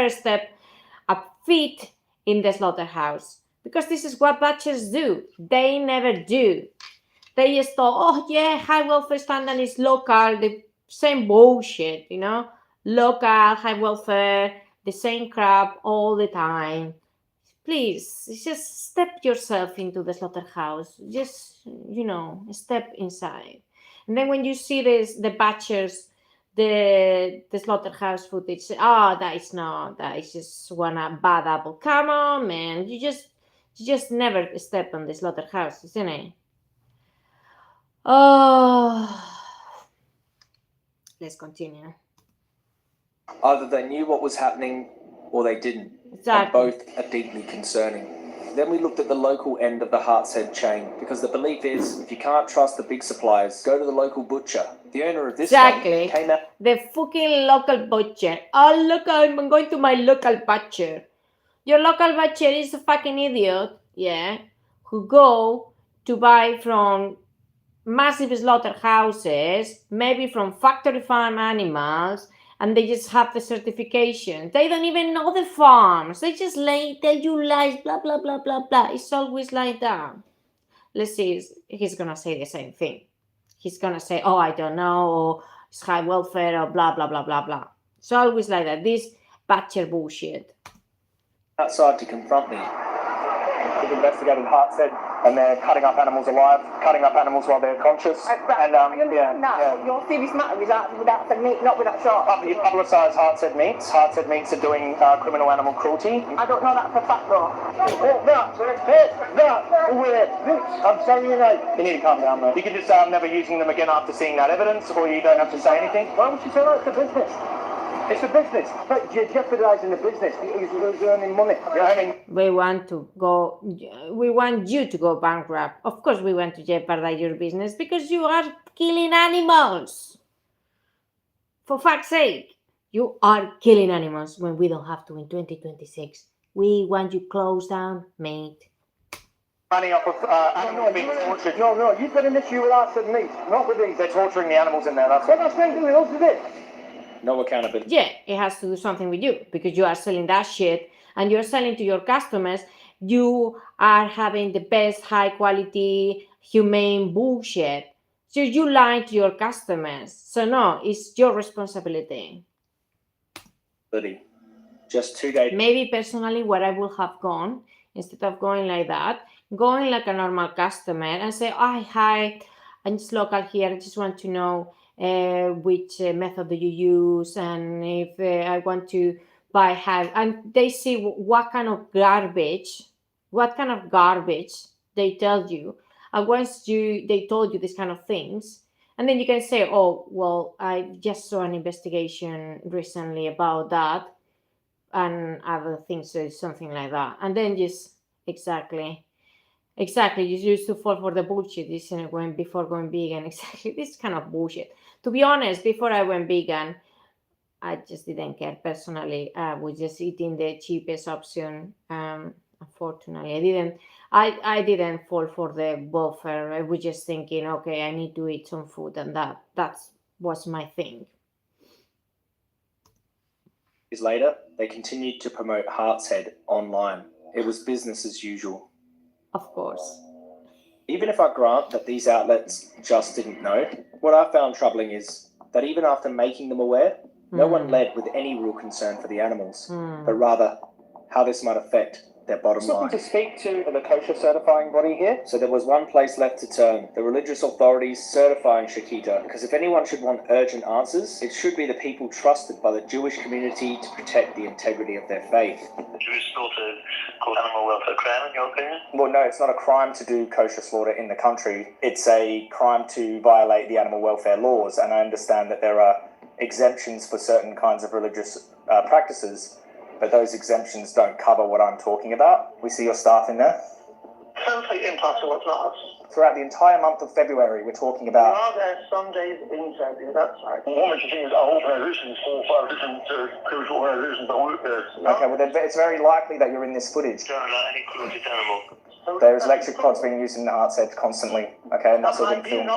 step a feet in the slaughterhouse, because this is what butchers do. They never do. They just thought, high welfare standard is local. The same bullshit, local, high welfare, the same crap all the time. Please, just step yourself into the slaughterhouse. Just, step inside. And then when you see the butchers, the slaughterhouse footage, that is just one bad apple. Come on, man. You just never step on the slaughterhouse, isn't it? Oh, let's continue. Either they knew what was happening or they didn't. Exactly. And both are deeply concerning. Then we looked at the local end of the Heart's Head chain, because the belief is, if you can't trust the big suppliers, go to the local butcher. The owner of this one came out. The fucking local butcher. Oh, look, I'm going to my local butcher. Your local butcher is a fucking idiot, who go to buy from massive slaughterhouses, maybe from factory farm animals, and they just have the certification. They don't even know the farms. They just tell you lies, blah, blah, blah, blah, blah. It's always like that. Let's see, he's going to say the same thing. He's going to say, oh, I don't know, or it's high welfare, or blah, blah, blah, blah, blah. It's always like that. This butcher bullshit. Outside to confront me. We've investigated Heart's Head, and they're cutting up animals alive, cutting up animals while they're conscious. Your serious matter is without the meat, not without shot. You publicise Heart's Head Meats. Heart's Head Meats are doing criminal animal cruelty. I don't know that for a fact, though. I'm telling you now. You need to calm down, though. You can just say I'm never using them again after seeing that evidence, or you don't have to say anything. Why would you say that? It's a business. It's a business. But you're jeopardising the business. You're earning money. We want you to go bankrupt. Of course, we want to jeopardize your business because you are killing animals. For fuck's sake, you are killing animals when we don't have to in 2026. We want you closed down, mate. Money off of animals being tortured. No, you've got an issue with Heart's Head Meat, not with these. They're torturing the animals in there. That's what that's going to do with us, is it? No accountability. Yeah, it has to do something with you because you are selling that shit and you're selling to your customers. You are having the best high quality, humane bullshit. So you lie to your customers. So no, it's your responsibility. Just 2 days. Maybe personally what I would have gone, instead of going like that, going like a normal customer and say, oh, hi, I'm just local here. I just want to know which method do you use, and if I want to buy and they see what kind of garbage they tell you, and once they told you this kind of things, and then you can say, oh well, I just saw an investigation recently about that and other things, so something like that, and then just Exactly. Exactly. You used to fall for the bullshit, isn't it? Before going vegan. Exactly. This kind of bullshit. To be honest, before I went vegan, I just didn't care personally. I was just eating the cheapest option. Unfortunately, I didn't fall for the buffer. I was just thinking, okay, I need to eat some food, and that was my thing. Years later, they continued to promote Heart's Head online. It was business as usual. Of course. Even if I grant that these outlets just didn't know, what I found troubling is that even after making them aware, no one led with any real concern for the animals, but rather how this might affect their bottom line. Looking to speak to the kosher certifying body here. So there was one place left to turn, the religious authorities certifying Chiquita, because if anyone should want urgent answers, it should be the people trusted by the Jewish community to protect the integrity of their faith. The Jewish slaughter called animal welfare crime, in your opinion? Well, no, it's not a crime to do kosher slaughter in the country. It's a crime to violate the animal welfare laws, and I understand that there are exemptions for certain kinds of religious practices, but those exemptions don't cover what I'm talking about. We see your staff in there. Totally impossible, what's not? Throughout the entire month of February, we're talking about... Are there some days in February, that's right. What makes you think our organisations, 4 or 5 different kosher organisations that work there? Okay, well then it's very likely that you're in this footage. Don't allow any cruelty to animal. There's electric prods being used in the Heart's Head constantly, okay, and that's all been filmed.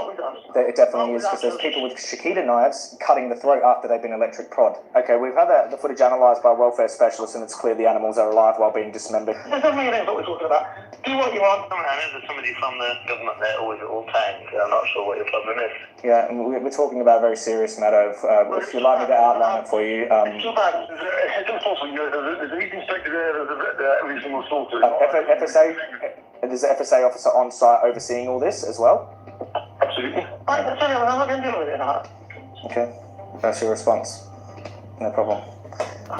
It definitely is, because there's people with Chiquita knives cutting the throat after they've been electric prod. Okay, we've had the footage analysed by welfare specialists, and it's clear the animals are alive while being dismembered. That doesn't mean what we're talking about. Do what you want. I know there's somebody from the government there always at all times. I'm not sure what your problem is. Yeah, and we're talking about a very serious matter of, if you'd like me to outline it for you... It's too bad. It's impossible. There's a meat inspector there, every single slaughter. FSA... There's an FSA officer on site overseeing all this as well? Absolutely. I'm not going to deal with it. Okay, that's your response. No problem.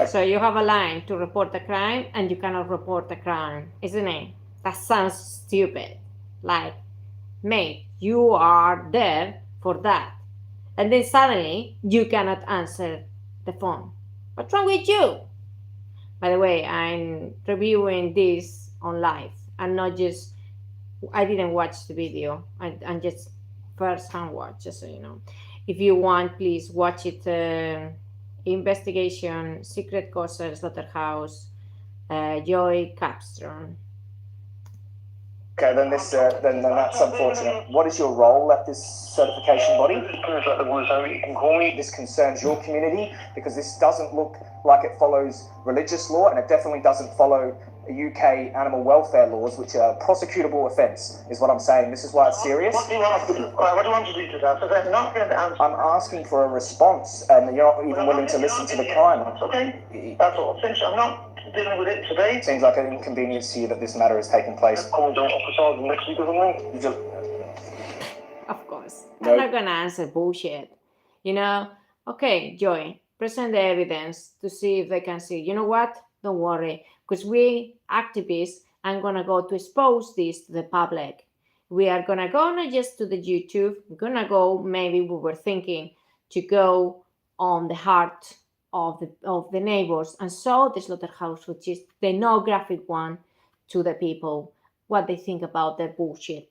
So you have a line to report a crime, and you cannot report a crime, isn't it? That sounds stupid. Like, mate, you are there for that. And then suddenly, you cannot answer the phone. What's wrong with you? By the way, I'm reviewing this on live. I'm not just, I didn't watch the video. I'm just first-hand watch, just so you know. If you want, please watch it. Investigation, Secret Kosher Slaughterhouse, Joey Carbstongs. Okay, then that's unfortunate. What is your role at this certification body? This concerns your community, because this doesn't look like it follows religious law, and it definitely doesn't follow UK animal welfare laws, which are a prosecutable offence, is what I'm saying. This is why it's serious. What do you want to do? What do you want to do to that? So they're not going to answer. I'm asking for a response, and you're not even willing to listen to the crime. Okay, that's all. Since I'm not dealing with it today. Seems like an inconvenience to you that this matter has taken place. Next week or something? Of course. No. I'm not going to answer bullshit. You know? Okay, Joey, present the evidence to see if they can see. You know what? Don't worry. Because we activists are going to go to expose this to the public. We are going to go not just to the YouTube. We're going to go, maybe we were thinking, to go on the heart of the neighbors and show the slaughterhouse, which is the no graphic one, to the people, what they think about their bullshit.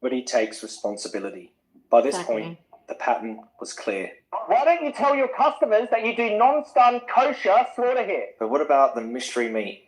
But he takes responsibility. By this point, the pattern was clear. Why don't you tell your customers that you do non-stun kosher slaughter here? But what about the mystery meat?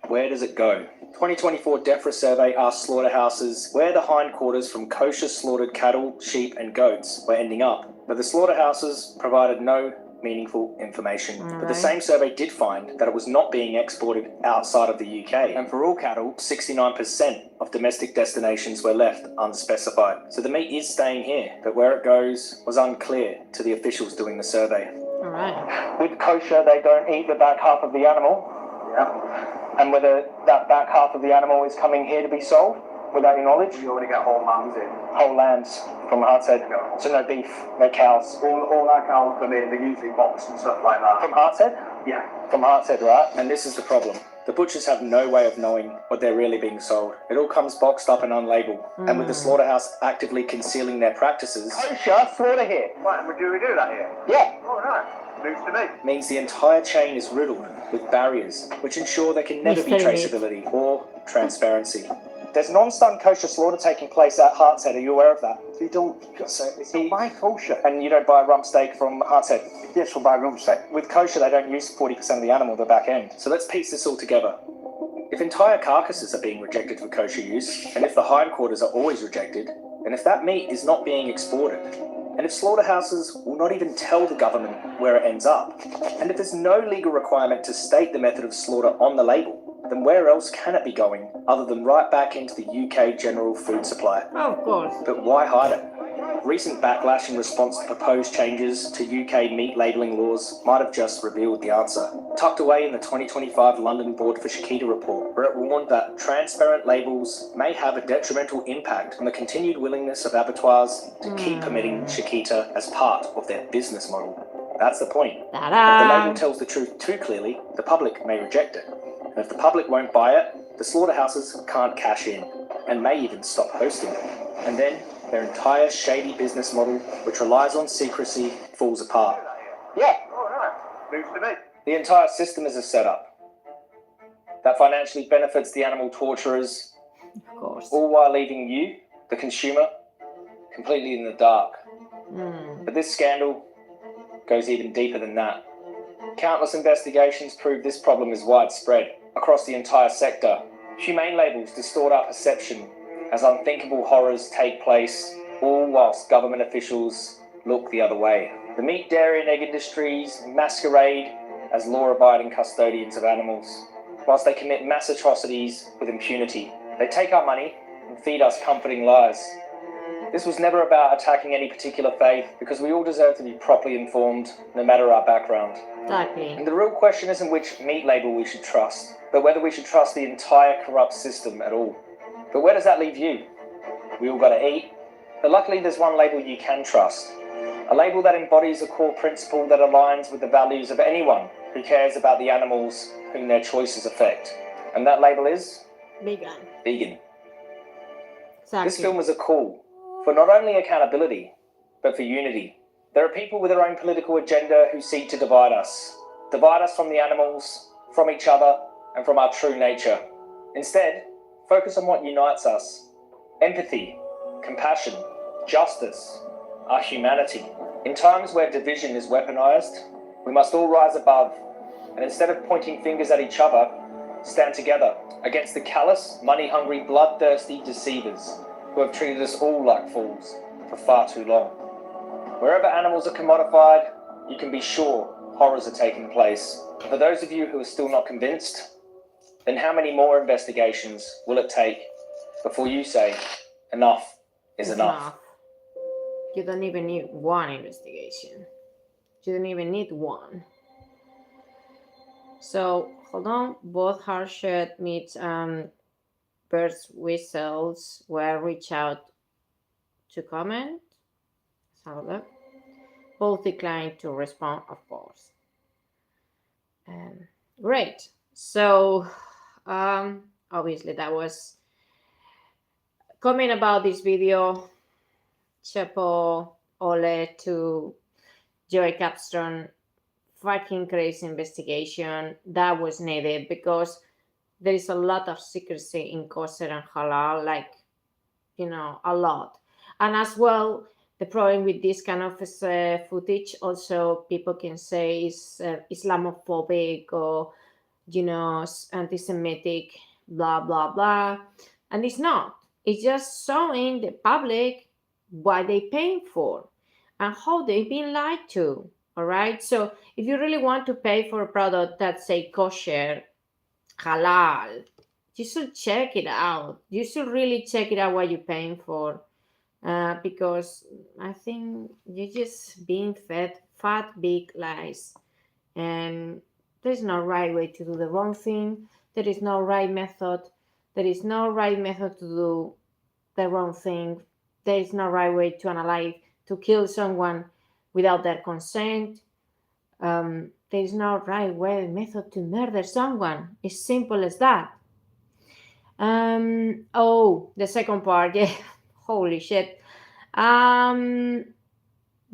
Where does it go? 2024 DEFRA survey asked slaughterhouses where the hindquarters from kosher slaughtered cattle, sheep and goats were ending up. But the slaughterhouses provided no meaningful information. But the same survey did find that it was not being exported outside of the UK. And for all cattle, 69% of domestic destinations were left unspecified. So the meat is staying here, but where it goes was unclear to the officials doing the survey. All right. With kosher, they don't eat the back half of the animal. Yeah. And whether that back half of the animal is coming here to be sold, without your knowledge? You only get whole lambs in. Whole lambs from Heart's Head. No. So no beef, no cows. All our cows come in, they're usually boxed and stuff like that. From Heart's Head? Yeah. From Heart's Head, right? And this is the problem. The butchers have no way of knowing what they're really being sold. It all comes boxed up and unlabelled. And with the slaughterhouse actively concealing their practices... Kosher slaughter here. Right, do we do that here? Yeah. Oh, right. News to me. Means the entire chain is riddled with barriers, which ensure there can never be traceability or transparency. There's non-stun kosher slaughter taking place at Heart's Head. Are you aware of that? You don't. So You buy kosher. and you don't buy rump steak from Heart's Head. Yes, we'll buy rump steak. With kosher, they don't use 40% of the animal at the back end. So let's piece this all together. If entire carcasses are being rejected for kosher use, and if the hindquarters are always rejected, and if that meat is not being exported, and if slaughterhouses will not even tell the government where it ends up, and if there's no legal requirement to state the method of slaughter on the label, then where else can it be going other than right back into the UK general food supply? Oh, of course. But why hide it? Recent backlash in response to proposed changes to UK meat labelling laws might have just revealed the answer. Tucked away in the 2025 London Board for Shakita report, where it warned that transparent labels may have a detrimental impact on the continued willingness of abattoirs to keep permitting Shakita as part of their business model. That's the point. If the label tells the truth too clearly, the public may reject it. And if the public won't buy it, the slaughterhouses can't cash in and may even stop hosting it. And then their entire shady business model, which relies on secrecy, falls apart. Yeah. All right. News to me. The entire system is a setup that financially benefits the animal torturers, Of course. all while leaving you, the consumer, completely in the dark. But this scandal goes even deeper than that. Countless investigations prove this problem is widespread across the entire sector. Humane labels distort our perception as unthinkable horrors take place, all whilst government officials look the other way. The meat, dairy and egg industries masquerade as law-abiding custodians of animals, whilst they commit mass atrocities with impunity. They take our money and feed us comforting lies. This was never about attacking any particular faith, because we all deserve to be properly informed, no matter our background. Exactly. And the real question isn't which meat label we should trust, but whether we should trust the entire corrupt system at all. But where does that leave you? We all gotta eat. But luckily there's one label you can trust. A label that embodies a core principle that aligns with the values of anyone who cares about the animals whom their choices affect. And that label is? Vegan. Vegan. Exactly. This film is a call for not only accountability, but for unity. There are people with their own political agenda who seek to divide us from the animals, from each other, and from our true nature. Instead, focus on what unites us: empathy, compassion, justice, our humanity. In times where division is weaponized, we must all rise above, and instead of pointing fingers at each other, stand together against the callous, money-hungry, bloodthirsty deceivers who have treated us all like fools for far too long. Wherever animals are commodified, you can be sure horrors are taking place. For those of you who are still not convinced, then how many more investigations will it take before you say enough is enough? You don't even need one investigation. You don't even need one. So, hold on. Both hard-shelled meats and birds' whistles were reached out to comment. Let's have a look. Both declined to respond, of course. Great. So, obviously that was comment about this video. Chapeau, ole to Joey Carbstongs. Fucking crazy investigation that was needed, because there is a lot of secrecy in kosher and halal, like, a lot. And as well, the problem with this kind of footage, also people can say is Islamophobic or, anti-Semitic, blah, blah, blah. And it's not. It's just showing the public what they're paying for and how they've been lied to. All right. So if you really want to pay for a product that say kosher, halal, you should check it out. You should really check it out what you're paying for, because I think you're just being fed fat, big lies. And there's no right way to do the wrong thing. There is no right method. There is no right method to do the wrong thing. There is no right way to analyze, to kill someone without their consent. There is no right way method to murder someone. It's simple as that. The second part, yeah. Holy shit. The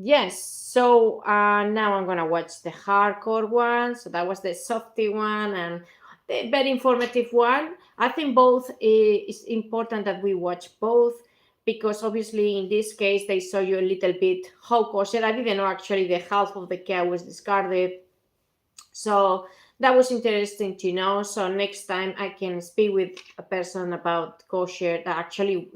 Yes, so now I'm gonna watch the hardcore one. So that was the softy one and the very informative one. I think both is important that we watch both because obviously in this case they show you a little bit how kosher. I didn't know actually the half of the cow was discarded, so that was interesting to know. So next time I can speak with a person about kosher. That actually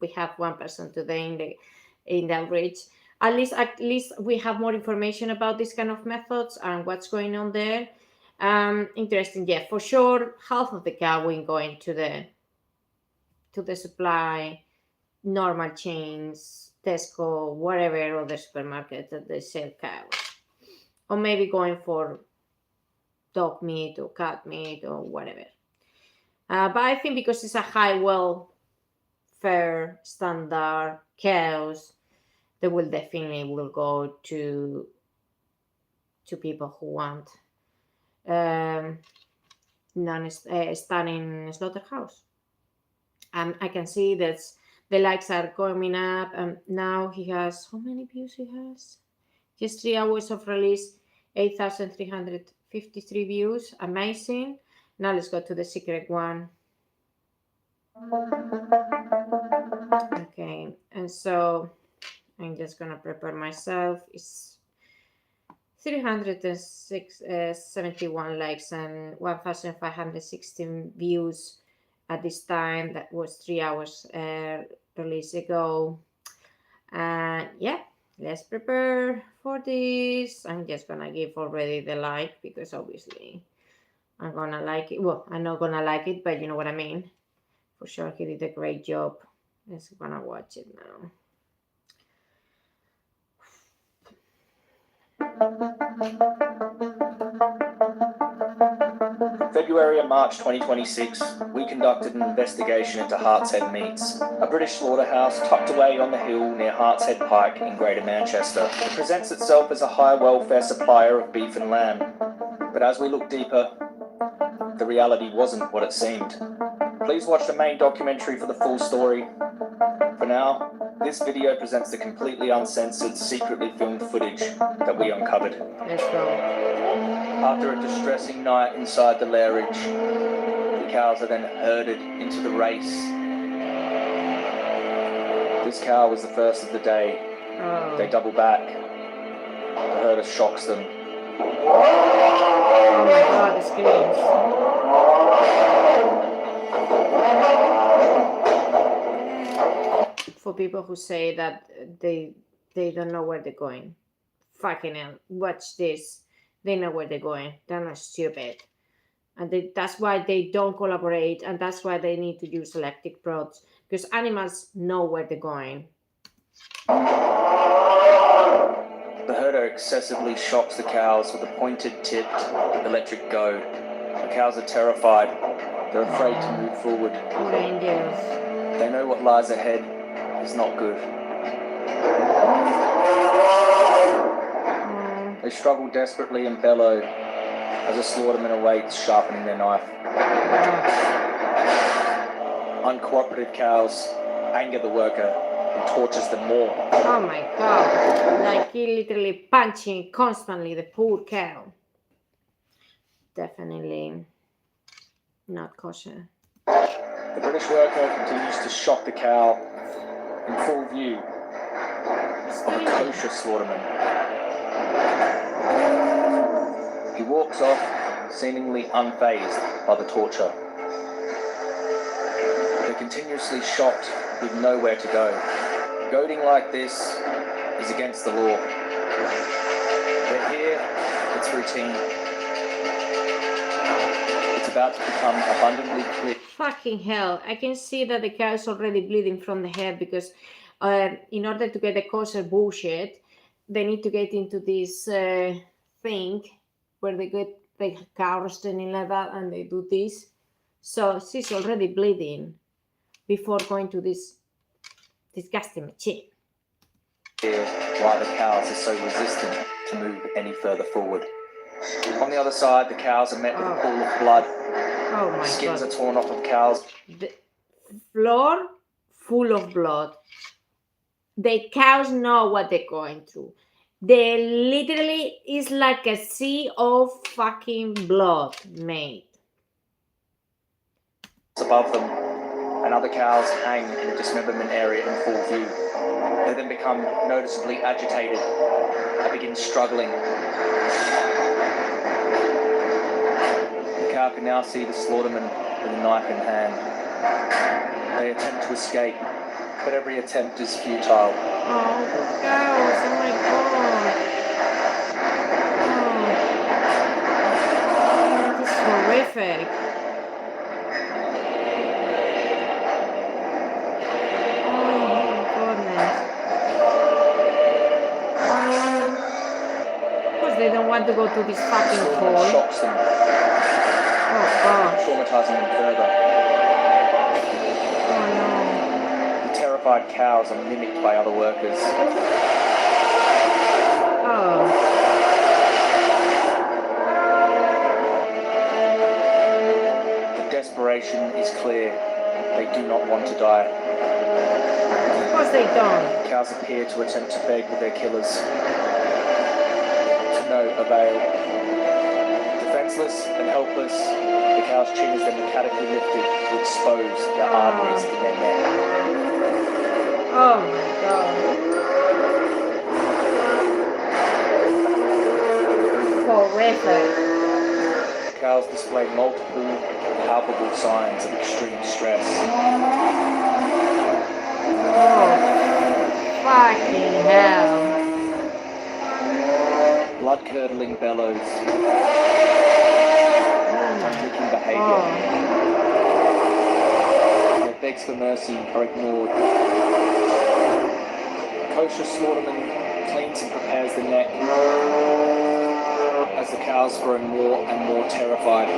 we have one person today in the outreach. At least we have more information about this kind of methods and what's going on there. Interesting, yeah, for sure. Half of the cow will go into the supply, normal chains, Tesco, whatever other supermarket that they sell cows, or maybe going for dog meat or cat meat or whatever. But I think because it's a high welfare standard cows, they will definitely will go to people who want stunning slaughterhouse. I can see that the likes are coming up. Now he has, how many views he has? Just 3 hours of release, 8,353 views. Amazing. Now let's go to the secret one. Okay, and so I'm just gonna prepare myself. It's 371 likes and 1,516 views at this time. That was 3 hours release ago. Yeah, let's prepare for this. I'm just gonna give already the like because obviously I'm gonna like it. Well, I'm not gonna like it, but you know what I mean. For sure, he did a great job. Let's gonna watch it now. February and March 2026, we conducted an investigation into Hartshead Meats, a British slaughterhouse tucked away on the hill near Hartshead Pike in Greater Manchester. It presents itself as a high welfare supplier of beef and lamb. But as we look deeper, the reality wasn't what it seemed. Please watch the main documentary for the full story. For now, this video presents the completely uncensored, secretly filmed footage that we uncovered. Let's go. After a distressing night inside the lairage, the cows are then herded into the race. This cow was the first of the day. Oh. They double back. The herder shocks them. Oh my god, the screams. For people who say that they don't know where they're going. Fucking hell, watch this. They know where they're going. They're not stupid. And that's why they don't collaborate, and that's why they need to use selective prods, because animals know where they're going. The herder excessively shocks the cows with a pointed tipped electric goad. The cows are terrified. They're afraid to move forward. Reindeers. They know what lies ahead is not good. They struggle desperately and bellow as a slaughterman awaits, sharpening their knife. Uncooperative cows anger the worker and tortures them more. Oh my god. Like he literally punching constantly the poor cow. Definitely not kosher. The British worker continues to shock the cow in full view of a kosher slaughterman. He walks off, seemingly unfazed by the torture. They're continuously shocked with nowhere to go. Goading like this is against the law. They're here, it's routine. It's about to become abundantly clear. Fucking hell. I can see that the cow is already bleeding from the head because in order to get the kosher bullshit, they need to get into this thing where they get the cow standing like that and they do this. So she's already bleeding before going to this disgusting machine. Why the cows are so resistant to move any further forward. On the other side, the cows are met with a pool of blood. Oh my Skins god. are torn off of cows. The floor full of blood. The cows know what they're going through. They literally is like a sea of fucking blood, mate. Above them, and other cows hang in a dismemberment area in full view. They then become noticeably agitated and begin struggling. The cow can now see the slaughterman with a knife in hand. They attempt to escape, but every attempt is futile. Oh, cows, oh my god. Oh, this is horrific. They don't want to go to this fucking hole. Shocks them. Oh gosh. Traumatizing them further. Oh no. The terrified cows are mimicked by other workers. Oh. The desperation is clear. They do not want to die. Of course they don't. The cows appear to attempt to beg with their killers. No avail. Defenseless and helpless, the cow's chin is then mechanically lifted to expose the arteries in their neck. Oh my god. Horrific. The cows display multiple palpable signs of extreme stress. Oh, fucking hell. Blood-curdling bellows, tongue-licking behaviour. Their begs for mercy are ignored. Kosher slaughterman cleans and prepares the neck as the cows grow more and more terrified.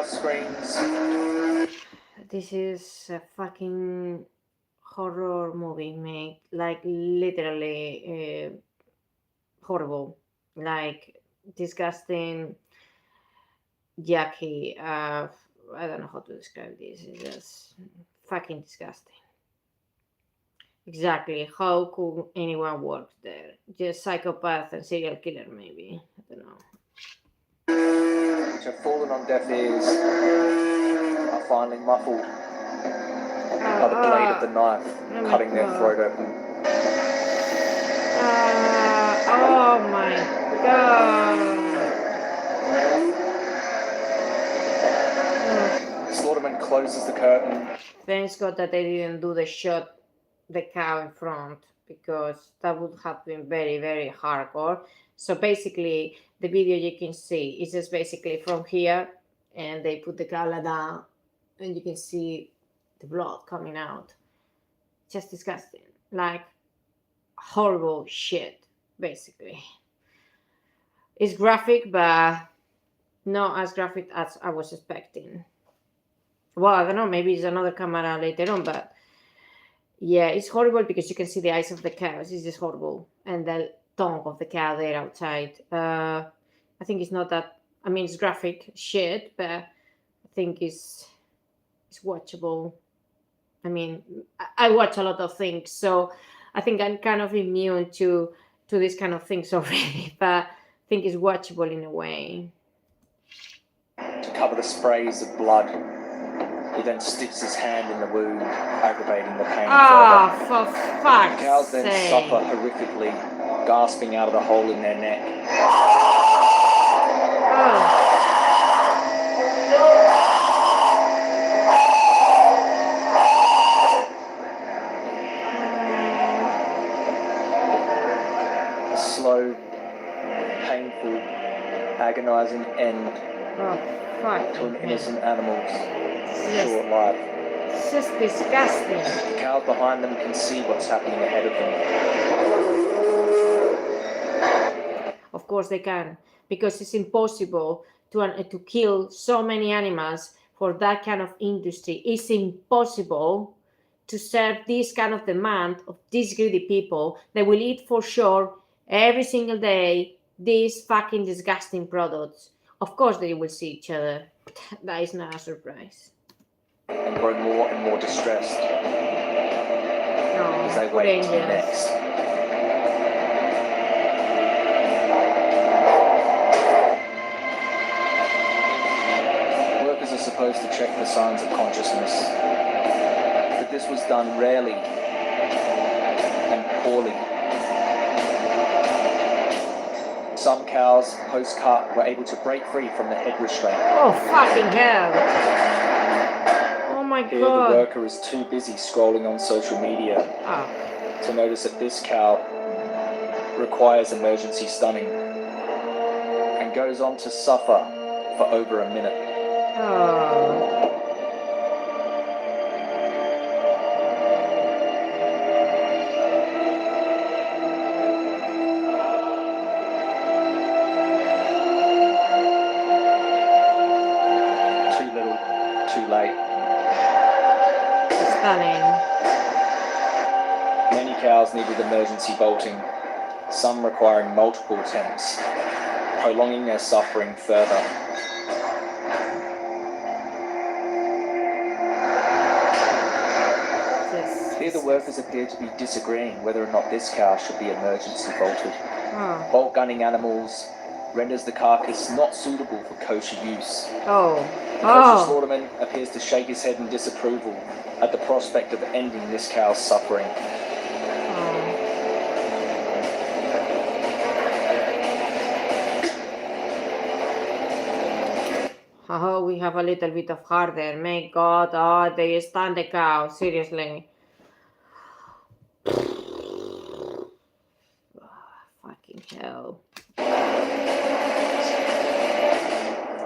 Screams. This is a fucking horror movie, mate. Like literally horrible, like disgusting, yucky. I don't know how to describe this. It's just fucking disgusting. Exactly. How could anyone work there? Just psychopath and serial killer, maybe. I don't know. Which have fallen on deaf ears are finally muffled by the blade of the knife cutting their throat open. Oh my god. Slaughterman closes the curtain. Thanks God that they didn't do the shot the cow in front, because that would have been very, very hardcore. So basically, the video you can see is just basically from here, and they put the cow down, and you can see the blood coming out. Just disgusting. Like horrible shit, basically. It's graphic, but not as graphic as I was expecting. Well, I don't know, maybe it's another camera later on, but yeah, it's horrible because you can see the eyes of the cows. It's just horrible. And the tongue of the cow there outside. I think it's not that, I mean, it's graphic shit, but I think it's watchable. I mean, I watch a lot of things, so I think I'm kind of immune to these kind of things already, but I think it's watchable in a way. To cover the sprays of blood, he then sticks his hand in the wound, aggravating the pain further. For fuck's The cows then sake. suffer horrifically, gasping out of the hole in their neck. A slow, painful, agonizing end to an innocent animal's short life. It's just disgusting. The cows behind them can see what's happening ahead of them. Of course they can, because it's impossible to kill so many animals for that kind of industry. It's impossible to serve this kind of demand of these greedy people that will eat for sure every single day these fucking disgusting products. Of course they will see each other. That is not a surprise. And grow more and more distressed as they wait to be next. Workers are supposed to check for signs of consciousness, but this was done rarely and poorly. Some cows post-cut were able to break free from the head restraint. Oh fucking hell! Oh my Here god! the worker is too busy scrolling on social media to notice that this cow requires emergency stunning and goes on to suffer for over a minute. Too little, too late. Stunning. Many cows needed emergency bolting, some requiring multiple attempts, prolonging their suffering further. Here the workers appear to be disagreeing whether or not this cow should be emergency bolted. Bolt gunning animals renders the carcass not suitable for kosher use. The kosher slaughterman appears to shake his head in disapproval at the prospect of ending this cow's suffering. Oh, we have a little bit of harder. My god, oh, they stand the cow, seriously. Fucking hell.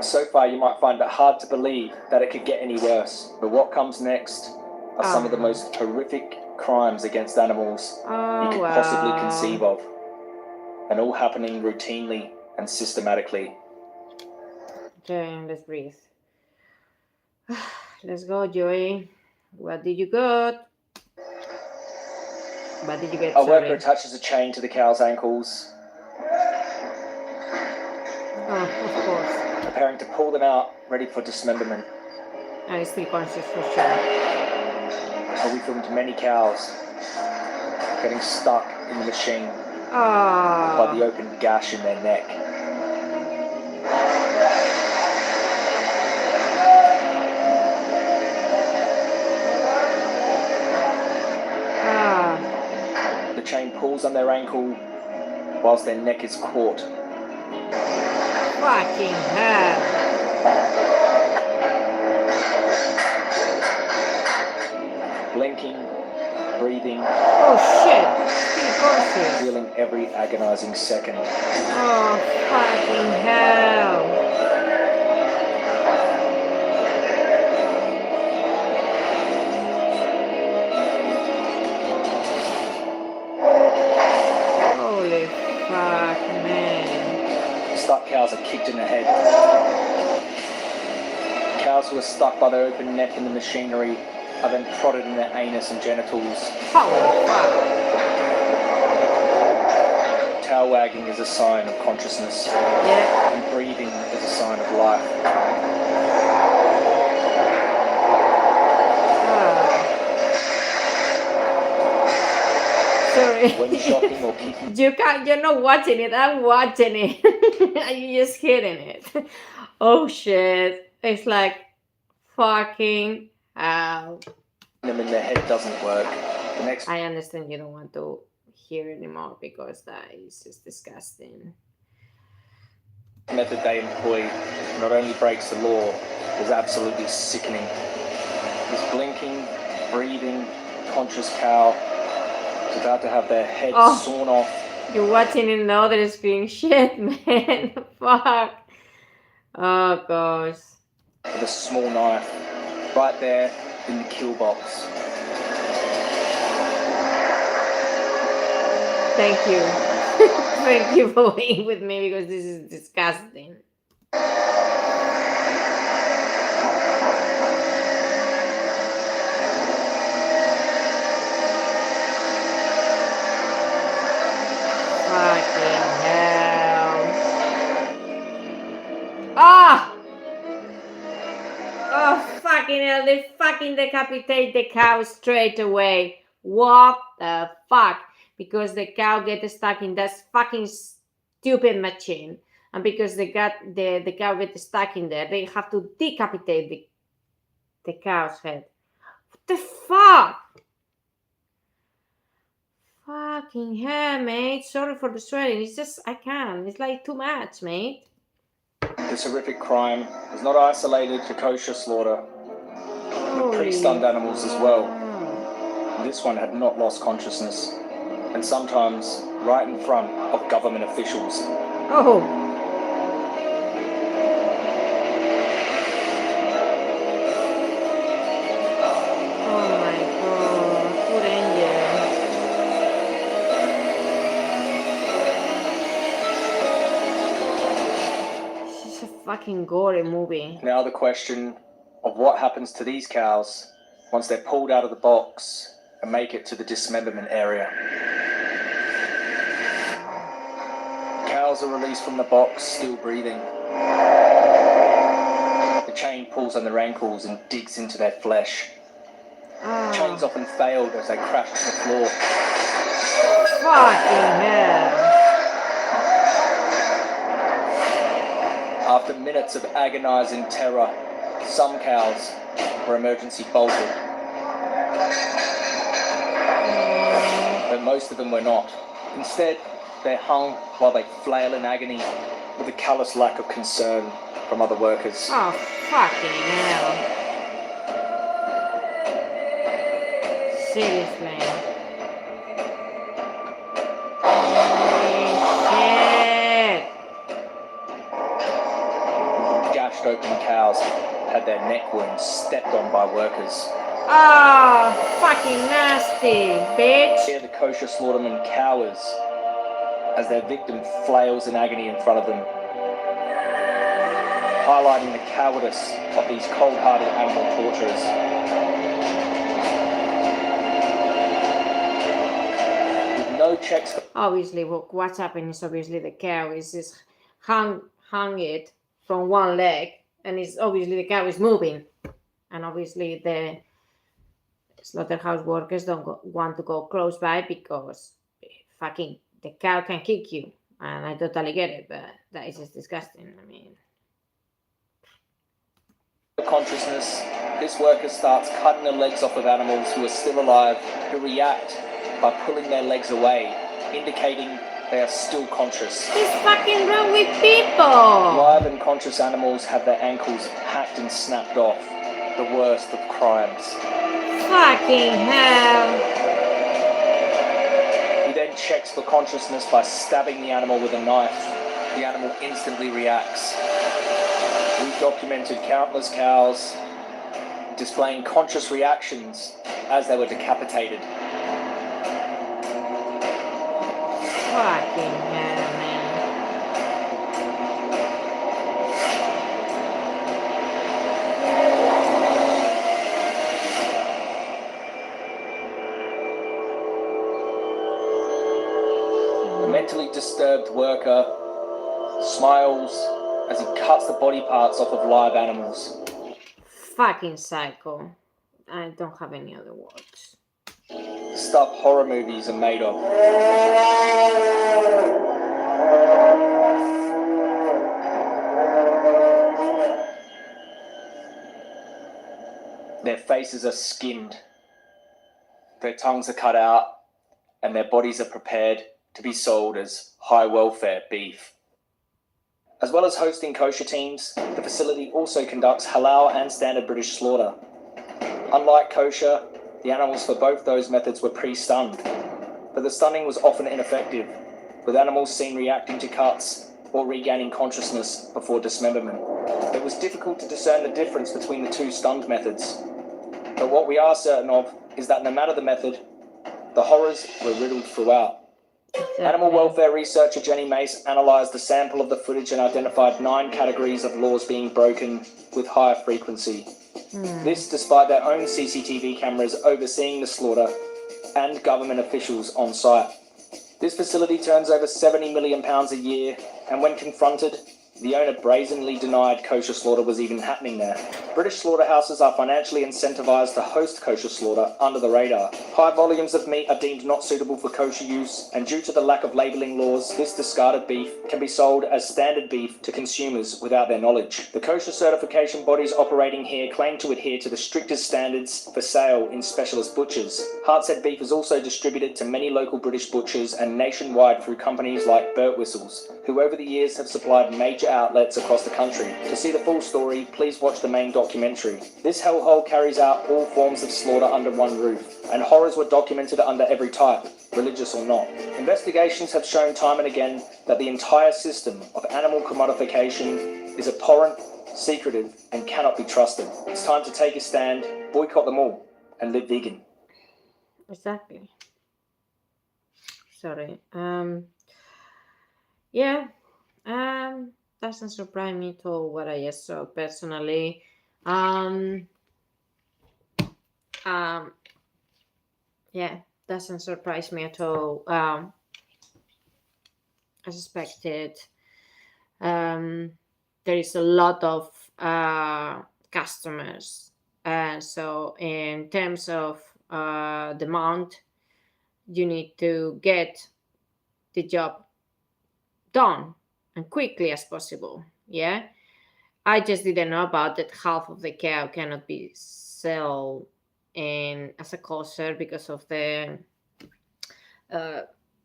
So far you might find it hard to believe that it could get any worse, but what comes next are some of the most horrific crimes against animals you could possibly conceive of, and all happening routinely and systematically. Okay, let's breathe. Let's go, Joey. What did you get? What did you get? A worker attaches a chain to the cow's ankles, of course. preparing to pull them out, ready for dismemberment. And he's still conscious for sure. We filmed many cows getting stuck in the machine by the open gash in their neck. The chain pulls on their ankle whilst their neck is caught. Fucking hell. Blinking, breathing. Oh shit. Still conscious. Feeling every agonizing second. Oh fucking hell. Holy fuck, man. Stuck cows are kicked in the head. Cows who are stuck by their open neck in the machinery are then prodded in their anus and genitals. Holy fuck. Tail wagging is a sign of consciousness. And breathing is a sign of life. Sorry. When shocking or kicking. You're not watching it, I'm watching it. You're just hitting it. Oh shit. It's like fucking hell. Them in their head doesn't work. The next I understand you don't want to hear anymore because that is just disgusting. method they employ not only breaks the law, is absolutely sickening. This blinking, breathing, conscious cow is about to have their head sawn off. You're watching in the other screen. Shit, man. Fuck. Oh, gosh. With a small knife right there in the kill box. Thank you. Thank you for being with me because this is disgusting. fucking hell, they fucking decapitate the cow straight away. What the fuck? Because the cow gets stuck in that fucking stupid machine. And because the cow gets stuck in there, they have to decapitate the cow's head. What the fuck? Fucking hell, mate. Sorry for the swearing. It's just, I can't. It's like too much, mate. This horrific crime is not isolated to kosher slaughter, but pre-stunned animals as well. This one had not lost consciousness, and sometimes right in front of government officials. Oh. Oh my god, poor angel. This is a fucking gory movie. Now the question of what happens to these cows once they're pulled out of the box and make it to the dismemberment area. Cows are released from the box, still breathing. The chain pulls on their ankles and digs into their flesh. Chains often failed as they crashed to the floor. Fucking hell. After minutes of agonizing terror, some cows were emergency bolted. But most of them were not. Instead, they're hung while they flail in agony with a callous lack of concern from other workers. Oh, fucking hell. Seriously. Shit. Gashed open cows had their neck wounds stepped on by workers. Oh, fucking nasty, bitch. Here the kosher slaughterman cowers as their victim flails in agony in front of them, highlighting the cowardice of these cold-hearted animal torturers. With no checks. Obviously, what's happening is obviously the cow is just hung it from one leg, and it's obviously the cow is moving, and obviously the slaughterhouse workers don't want to go close by because fucking the cow can kick you, and I totally get it, but that is just disgusting. I mean, Consciousness, this worker starts cutting the legs off of animals who are still alive, who react by pulling their legs away, indicating they are still conscious. what's fucking wrong with people? Live and conscious animals have their ankles hacked and snapped off, the worst of crimes. Fucking hell. He then checks for consciousness by stabbing the animal with a knife. The animal instantly reacts. We've documented countless cows displaying conscious reactions as they were decapitated. Fucking hell, man. The mentally disturbed worker smiles as he cuts the body parts off of live animals. Fucking psycho. I don't have any other words. Stuff horror movies are made of. Their faces are skinned, their tongues are cut out, and their bodies are prepared to be sold as high welfare beef. As well as hosting kosher teams, the facility also conducts halal and standard British slaughter. Unlike kosher, the animals for both those methods were pre-stunned, but the stunning was often ineffective, with animals seen reacting to cuts or regaining consciousness before dismemberment. It was difficult to discern the difference between the two stunned methods, but what we are certain of is that no matter the method, the horrors were riddled throughout. Animal welfare researcher Jenny Mace analysed the sample of the footage and identified 9 categories of laws being broken with higher frequency. This despite their own CCTV cameras overseeing the slaughter and government officials on site. This facility turns over £70 million a year, and when confronted, The owner brazenly denied kosher slaughter was even happening there. British slaughterhouses are financially incentivized to host kosher slaughter under the radar. High volumes of meat are deemed not suitable for kosher use, and due to the lack of labeling laws, this discarded beef can be sold as standard beef to consumers without their knowledge. The kosher certification bodies operating here claim to adhere to the strictest standards for sale in specialist butchers. Heartset beef is also distributed to many local British butchers and nationwide through companies like Burt Whistles, who over the years have supplied major outlets across the country. To see the full story, please watch the main documentary. This hellhole carries out all forms of slaughter under one roof, and horrors were documented under every type, religious or not. Investigations have shown time and again that the entire system of animal commodification is abhorrent, secretive, and cannot be trusted. It's time to take a stand, boycott them all, and live vegan. Exactly. Sorry. Yeah. Doesn't surprise me at all what I just saw personally. Yeah, doesn't surprise me at all. As expected. There is a lot of customers. So in terms of demand, you need to get the job done and quickly as possible. Yeah, I just didn't know about that half of the cow cannot be sold in as a kosher because of the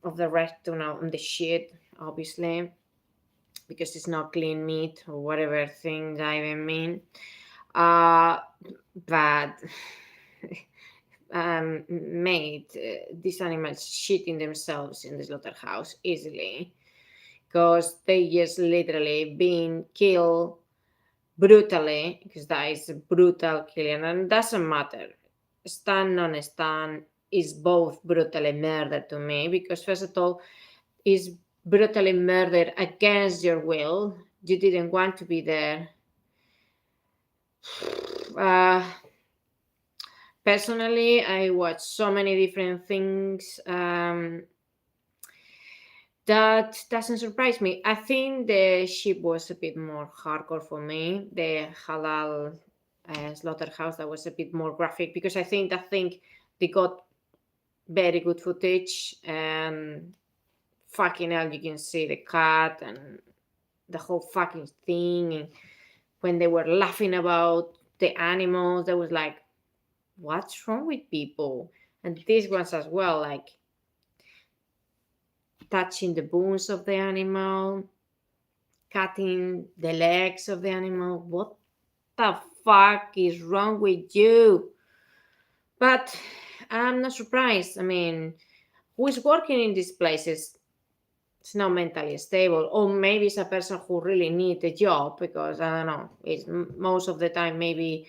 rest, on the shit, obviously, because it's not clean meat or whatever things I even mean. But made these animals shitting themselves in the slaughterhouse easily, because they just literally being killed brutally, because that is a brutal killing, and it doesn't matter stand non-stand, is both brutally murder to me, because first of all is brutally murdered against your will. You didn't want to be there. Personally, I watched so many different things. That doesn't surprise me. I think the sheep was a bit more hardcore for me. The halal slaughterhouse, that was a bit more graphic, because I think they got very good footage. Fucking hell, you can see the cat and the whole fucking thing. And when they were laughing about the animals, that was like, what's wrong with people? And these ones as well, like touching the bones of the animal, cutting the legs of the animal. What the fuck is wrong with you? But I'm not surprised. I mean, who is working in these places? It's not mentally stable, or maybe it's a person who really needs a job, because I don't know. It's most of the time maybe,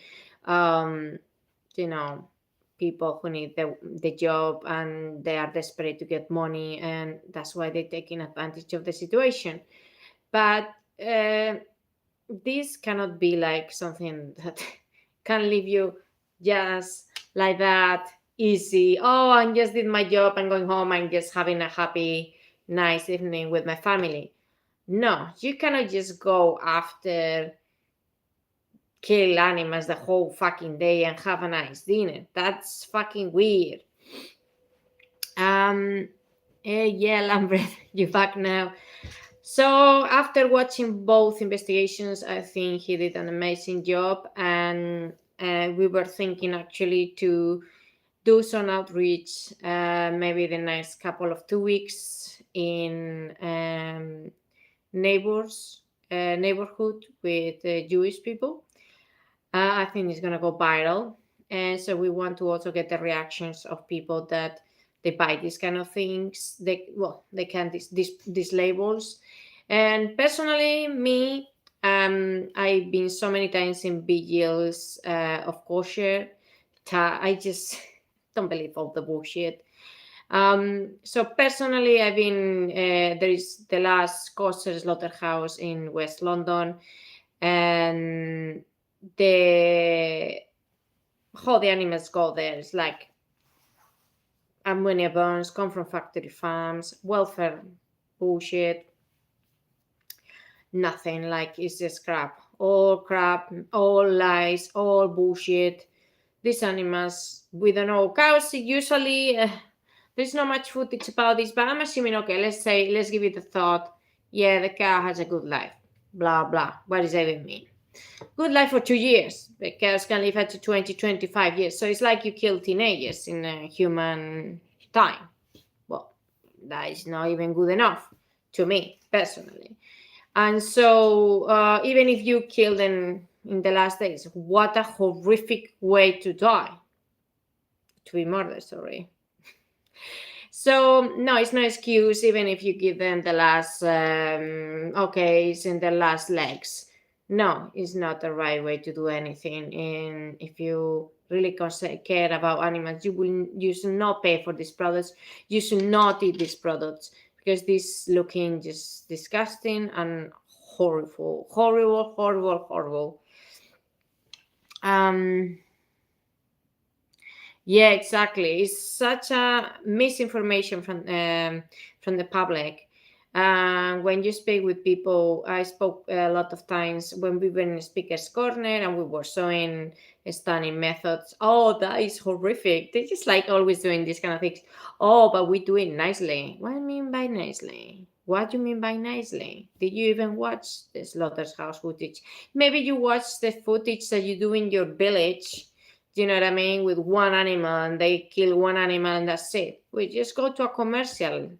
people who need the job and they are desperate to get money, and that's why they're taking advantage of the situation. But this cannot be like something that can leave you just like that easy. Oh, I just did my job, I'm going home, I'm just having a happy, nice evening with my family. No, you cannot just go after kill animals the whole fucking day and have a nice dinner. That's fucking weird. Yeah, Lambert, you're back now. So after watching both investigations, I think he did an amazing job, and we were thinking actually to do some outreach, maybe the next couple of 2 weeks in neighborhood with Jewish people. I think it's gonna go viral, and so we want to also get the reactions of people that they buy these kind of things. They can these labels. And personally, me, I've been so many times in vigils of kosher. I just don't believe all the bullshit. So personally, I've been there is the last kosher slaughterhouse in West London, and the animals go there. It's like ammonia burns, come from factory farms, welfare bullshit. nothing, like it's just crap, all lies, all bullshit. These animals, we don't know. Cows usually, there's not much footage about this, but I'm assuming, okay, let's give it a thought. Yeah, the cow has a good life, blah blah. What does that even mean? Good life for 2 years. The cows can live up to 20, 25 years. So it's like you kill teenagers in a human time. Well, that is not even good enough to me, personally. And so even if you kill them in the last days, what a horrific way to die. To be murdered, sorry. So no, it's no excuse, even if you give them the last, okay, it's in the last legs. No, it's not the right way to do anything. And if you really care about animals, you should not pay for these products. You should not eat these products because this looking just disgusting and horrible. Yeah, exactly. It's such a misinformation from the public. When you speak with people, I spoke a lot of times when we were in Speaker's Corner and we were showing stunning methods. Oh, that is horrific. They just like always doing these kind of things. Oh, but we do it nicely. What do you mean by nicely? What do you mean by nicely? Did you even watch the slaughterhouse footage? Maybe you watched the footage that you do in your village. Do you know what I mean? With one animal and they kill one animal and that's it. We just go to a commercial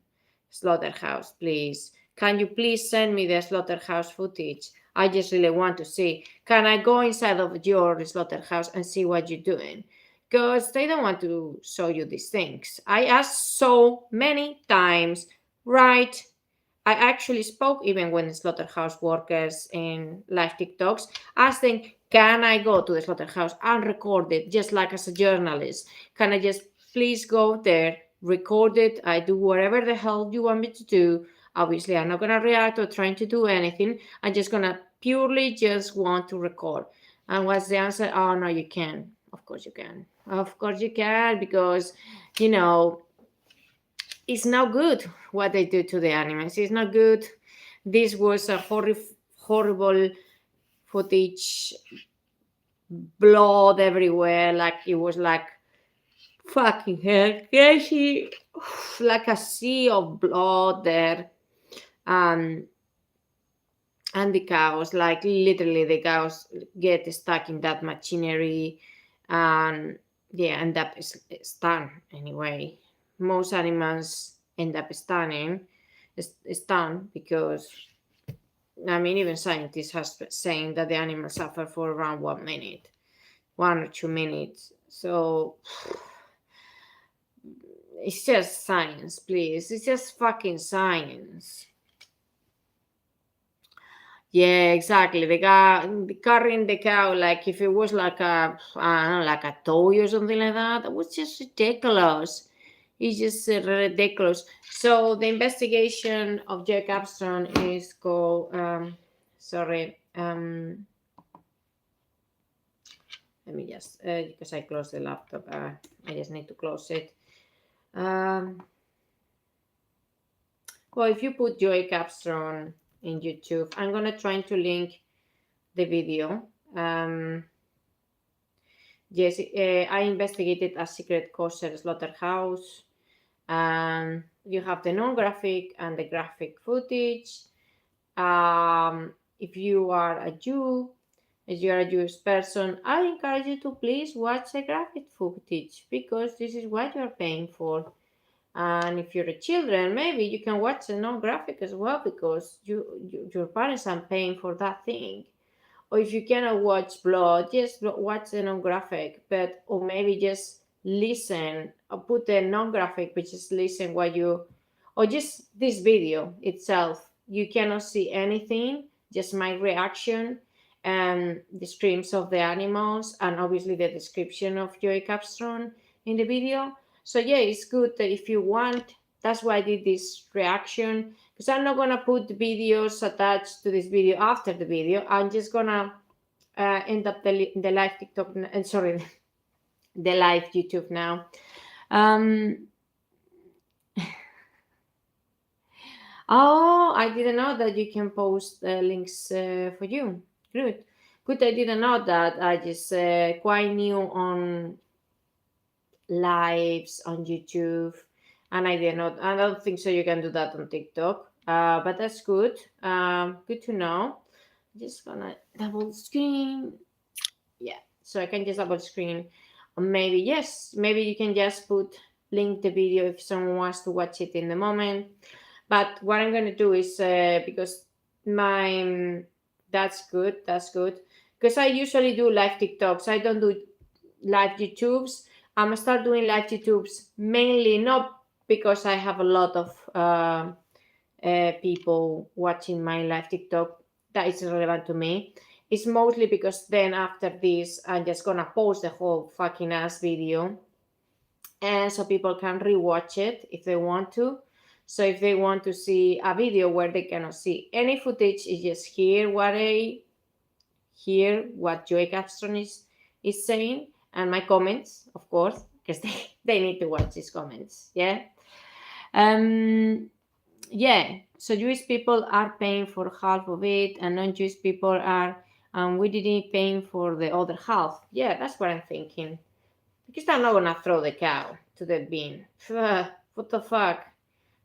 slaughterhouse, please. Can you please send me the slaughterhouse footage? I just really want to see. Can I go inside of your slaughterhouse and see what you're doing? Because they don't want to show you these things. I asked so many times, right? I actually spoke even when the slaughterhouse workers in live TikToks asked them, can I go to the slaughterhouse and record it just like as a journalist? Can I just please go there, record it? I do whatever the hell you want me to do. Obviously, I'm not going to react or trying to do anything. I'm just going to purely just want to record. And what's the answer? Oh, no, you can. Of course you can. Of course you can because, you know, it's not good what they do to the animals. It's not good. This was a horrible footage, blood everywhere. Like it was like fucking hell, crazy, like a sea of blood there. And the cows, like literally, the cows get stuck in that machinery, and yeah, end up stunned anyway. Most animals end up stunned because, I mean, even scientists have saying that the animals suffer for around 1 minute, 1 or 2 minutes. So it's just science, please. It's just fucking science. Yeah, exactly. The guy carrying the cow, like if it was like a, I don't know, like a toy or something like that, that was just ridiculous. It's just ridiculous. So the investigation of Joey Carbstongs is called, let me just, because I closed the laptop, I just need to close it. Well, if you put Joey Carbstongs in YouTube, I'm gonna try to link the video. Yes, I investigated a secret kosher slaughterhouse. You have the non-graphic and the graphic footage. If you are a Jew, if you are a Jewish person, I encourage you to please watch the graphic footage because this is what you are paying for. And if you're a children, maybe you can watch the non-graphic as well because your parents are paying for that thing. Or if you cannot watch blood, just watch the non-graphic, or maybe just listen or put the non-graphic, but just listen or just this video itself. You cannot see anything, just my reaction and the screams of the animals and obviously the description of Joey Carbstongs in the video. So yeah, it's good that if you want, that's why I did this reaction, because I'm not gonna put the videos attached to this video after the video. I'm just gonna end up the live TikTok and sorry, the live YouTube now. Oh, I didn't know that you can post links for you. Good. Good, I didn't know that. I just quite new on lives on YouTube, and I don't think so you can do that on TikTok. But that's good. Good to know. Just gonna double screen. Yeah, so I can just double screen. Or maybe yes, maybe you can just link the video if someone wants to watch it in the moment. But what I'm gonna do is because my that's good, because I usually do live TikToks. I don't do live YouTubes. I'm gonna start doing live YouTubes mainly not because I have a lot of people watching my live TikTok. That is relevant to me. It's mostly because then after this, I'm just gonna post the whole fucking ass video, and so people can rewatch it if they want to. So if they want to see a video where they cannot see any footage, is just hear what Joey Carbstongs is saying and my comments, of course, because they need to watch these comments. Yeah. Yeah. So Jewish people are paying for half of it, and non-Jewish people are we didn't paying for the other half. Yeah, that's what I'm thinking. Because they're not gonna throw the cow to the bin. What the fuck?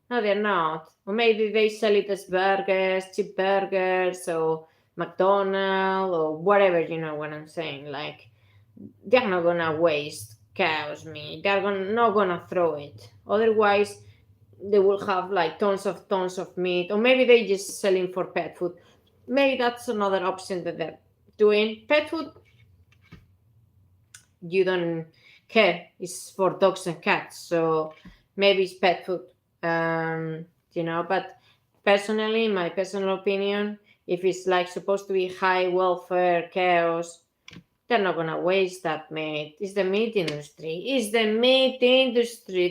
No, they're not. Or maybe they sell it as burgers, cheap burgers, or McDonald's, or whatever, you know what I'm saying. Like, they're not gonna waste cow's meat. They're not gonna throw it. Otherwise, they will have like tons of meat. Or maybe they just selling for pet food. Maybe that's another option that they're doing. Pet food, you don't care. It's for dogs and cats. So maybe it's pet food. But personally, my personal opinion, if it's like supposed to be high welfare cows, they're not gonna waste that meat. It's the meat industry. The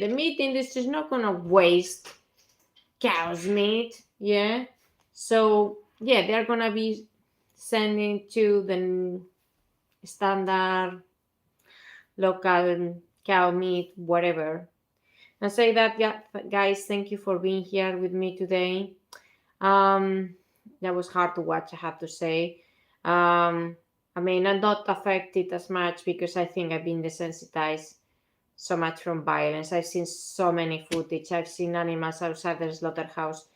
meat industry is not gonna waste cow's meat. Yeah. So yeah, they're gonna be sending to the standard local cow meat, whatever. And say that, yeah, guys, thank you for being here with me today. That was hard to watch, I have to say. I'm not affected as much because I think I've been desensitized so much from violence. I've seen so many footage. I've seen animals outside the slaughterhouse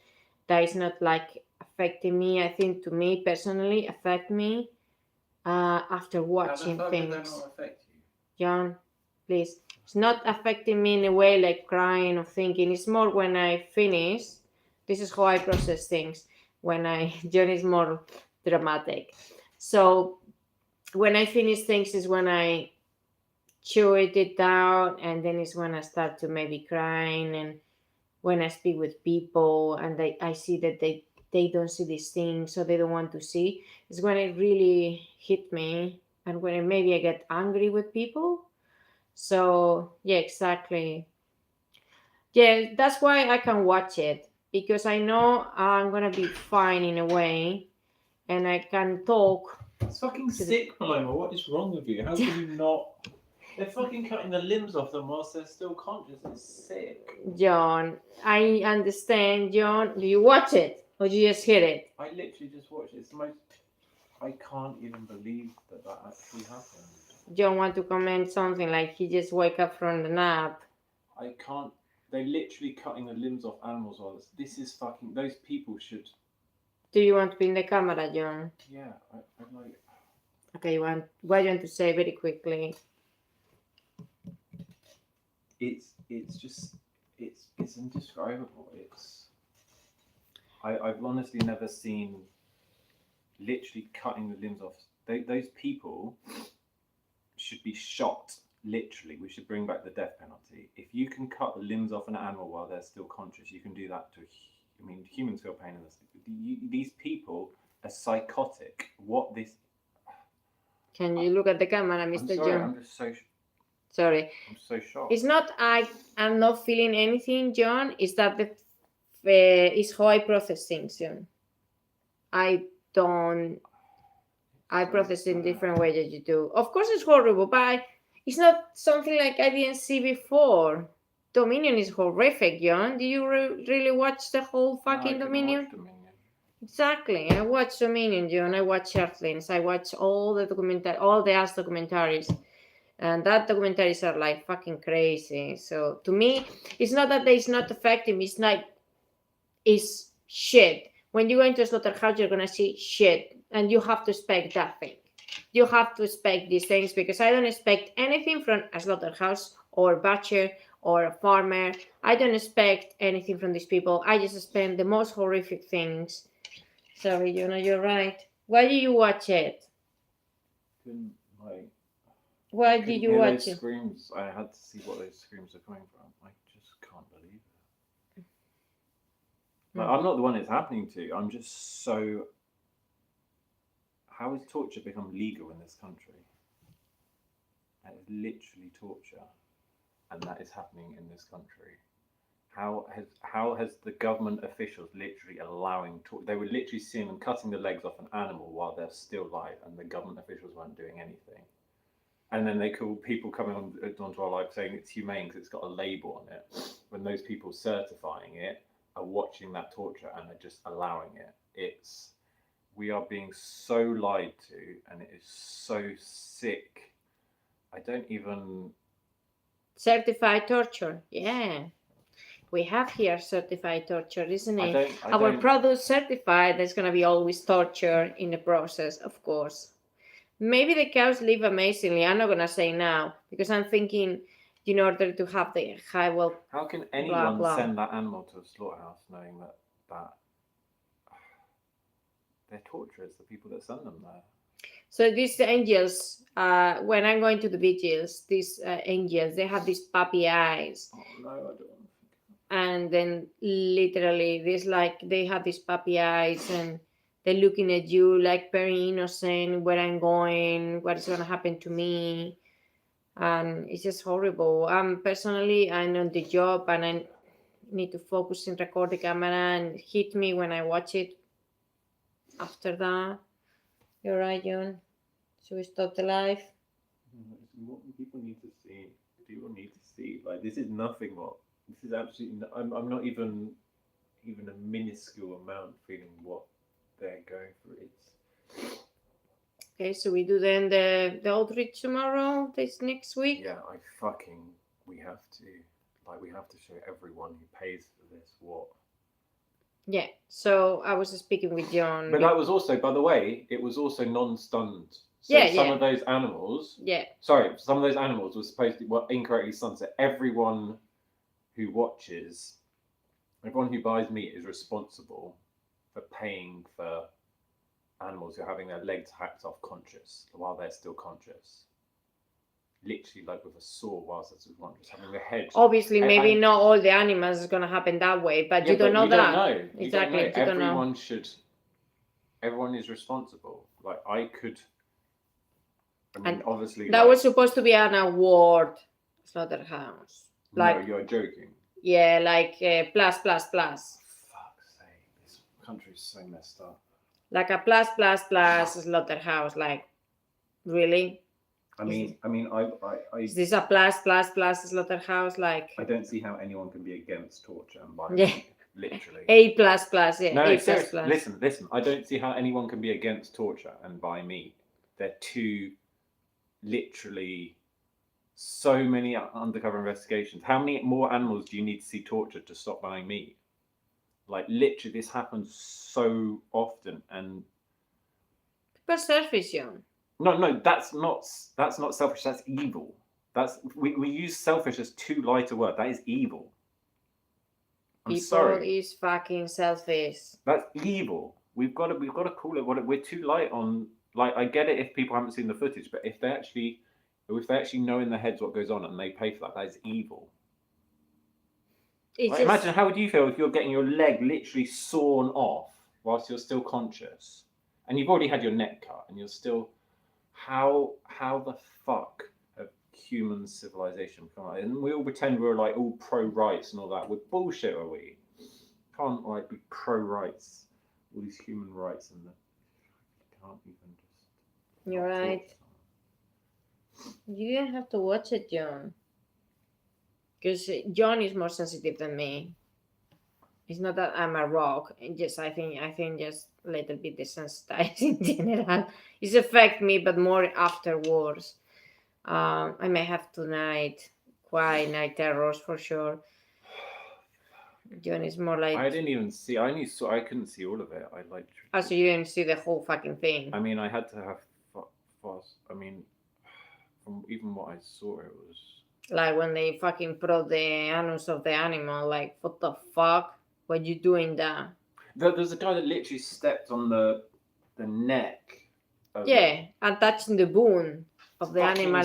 that is not like affecting me. I think to me personally affect me after watching things. How not affect you? John, please. It's not affecting me in a way like crying or thinking. It's more when I finish. This is how I process things. John is more dramatic. So when I finish things is when I chew it down, and then it's when I start to maybe crying, and when I speak with people and I see that they don't see these things, so they don't want to see. It's when it really hit me, and when maybe I get angry with people. So yeah, exactly. Yeah, that's why I can watch it, because I know I'm gonna be fine in a way, and I can talk. It's fucking sick, Paloma. What is wrong with you? How can you not? They're fucking cutting the limbs off them whilst they're still conscious. It's sick. John, I understand. John, do you watch it or do you just hear it? I literally just watched it. It's the most. I can't even believe that actually happened. John want to comment something like he just woke up from the nap. I can't. They're literally cutting the limbs off animals while this is fucking. Those people should. Do you want to be in the camera, John? Yeah, I'm like. Okay, what do you want to say very quickly? It's just it's indescribable. I've honestly never seen literally cutting the limbs off. Those people should be shot. Literally, we should bring back the death penalty. If you can cut the limbs off an animal while they're still conscious, you can do that to. I mean, humans feel pain in this. These people are psychotic. What this? Can you look at the camera, Mr. I'm sorry, John? I'm just so. Sorry. I'm so shocked. It's not I'm not feeling anything, John. It's that it's how I process things, John. I process in different ways that you do. Of course, it's horrible, but it's not something like I didn't see before. Dominion is horrific, John. Do you really watch the whole fucking Dominion? Watch Dominion. Exactly. I watch Dominion, John. I watch Earthlings. I watch all the ass documentaries. And that documentaries are like fucking crazy. So to me, it's not that it's not effective. It's like, it's shit. When you go into a slaughterhouse, you're gonna see shit. And you have to expect that thing. You have to expect these things because I don't expect anything from a slaughterhouse or butcher or a farmer. I don't expect anything from these people. I just expect the most horrific things. Sorry, you're right. Why did you watch it? Why did you watch those it? Screams. I had to see what those screams are coming from. I just can't believe it. Like, I'm not the one it's happening to. I'm just so. How has torture become legal in this country? That is literally torture, and that is happening in this country. How has the government officials literally allowing torture? They were literally seeing them cutting the legs off an animal while they're still alive, and the government officials weren't doing anything. And then they call people coming onto our life saying it's humane because it's got a label on it, when those people certifying it are watching that torture and are just allowing it. We are being so lied to, and it is so sick. I don't even... Certified torture, yeah. We have here certified torture, isn't it? Our product certified, there's going to be always torture in the process, of course. Maybe the cows live amazingly. I'm not going to say now, because I'm thinking in order to have the high, well, how can anyone send that animal to a slaughterhouse knowing that they're torturers, the people that send them there? So these angels, when I'm going to the vigils, these angels, they have these puppy eyes. Oh no, I don't. And then literally, they have these puppy eyes, and they're looking at you like very innocent. Where I'm going, what is going to happen to me, and it's just horrible. Personally, I'm on the job, and I need to focus and record the camera, and hit me when I watch it. After that, you're right, John. Should we stop the live? What people need to see. People need to see. Like, this is nothing. This is absolutely. I'm not even a minuscule amount feeling what they're going through. It's. Okay, so we do then the outreach tomorrow. This next week. Yeah, we have to show everyone who pays for this what. Yeah, so I was speaking with John. But that was also, by the way, it was also non-stunned. So some of those animals. Yeah. Sorry, some of those animals were supposed to be incorrectly stunned. So everyone who watches, everyone who buys meat is responsible for paying for animals who are having their legs hacked off conscious while they're still conscious. Literally, like with a saw whilst they're still conscious, having their head. Obviously, maybe not all the animals is going to happen that way, but you don't know that. Don't know. Exactly. You don't know. Everyone is responsible. Like, I mean, obviously. That was supposed to be an award, slaughterhouse. No, you're joking. Yeah, like plus. Fuck's sake, this country is so messed up. Like a plus slaughterhouse, like, really? I mean, is this a plus slaughterhouse? Like, I don't see how anyone can be against torture and violence. Yeah. Literally. A++, yeah. No, A++. Seriously, listen. I don't see how anyone can be against torture and buy meat. They're two, literally, so many undercover investigations. How many more animals do you need to see tortured to stop buying meat? Like, literally, this happens so often, and people selfish, John. No, that's not selfish. That's evil. We use selfish as too light a word. That is evil. I'm sorry. People is fucking selfish. That's evil. We've got to call it what we're too light on. Like, I get it if people haven't seen the footage, but if they actually know in their heads what goes on and they pay for that is evil. Like, imagine how would you feel if you're getting your leg literally sawn off whilst you're still conscious, and you've already had your neck cut, and you're still. How the fuck have human civilization become like? And we all pretend we're like all pro rights and all that. We're bullshit, are we? Can't like be pro rights, all these human rights, and can't even just. You're right. You didn't have to watch it, John. because John is more sensitive than me. It's not that I'm a rock. Just I think just a little bit desensitized in general. It's affect me, but more afterwards. I may have tonight quite night terrors for sure. John is more like. I didn't even see. I only saw. I couldn't see all of it. I like. Oh, so you didn't see the whole fucking thing? I mean, I had to have fast. I mean, from even what I saw, it was like when they fucking probe the anus of the animal. Like, what the fuck? What you doing that? There's a guy that literally stepped on the neck. Yeah, and touching the bone of the animal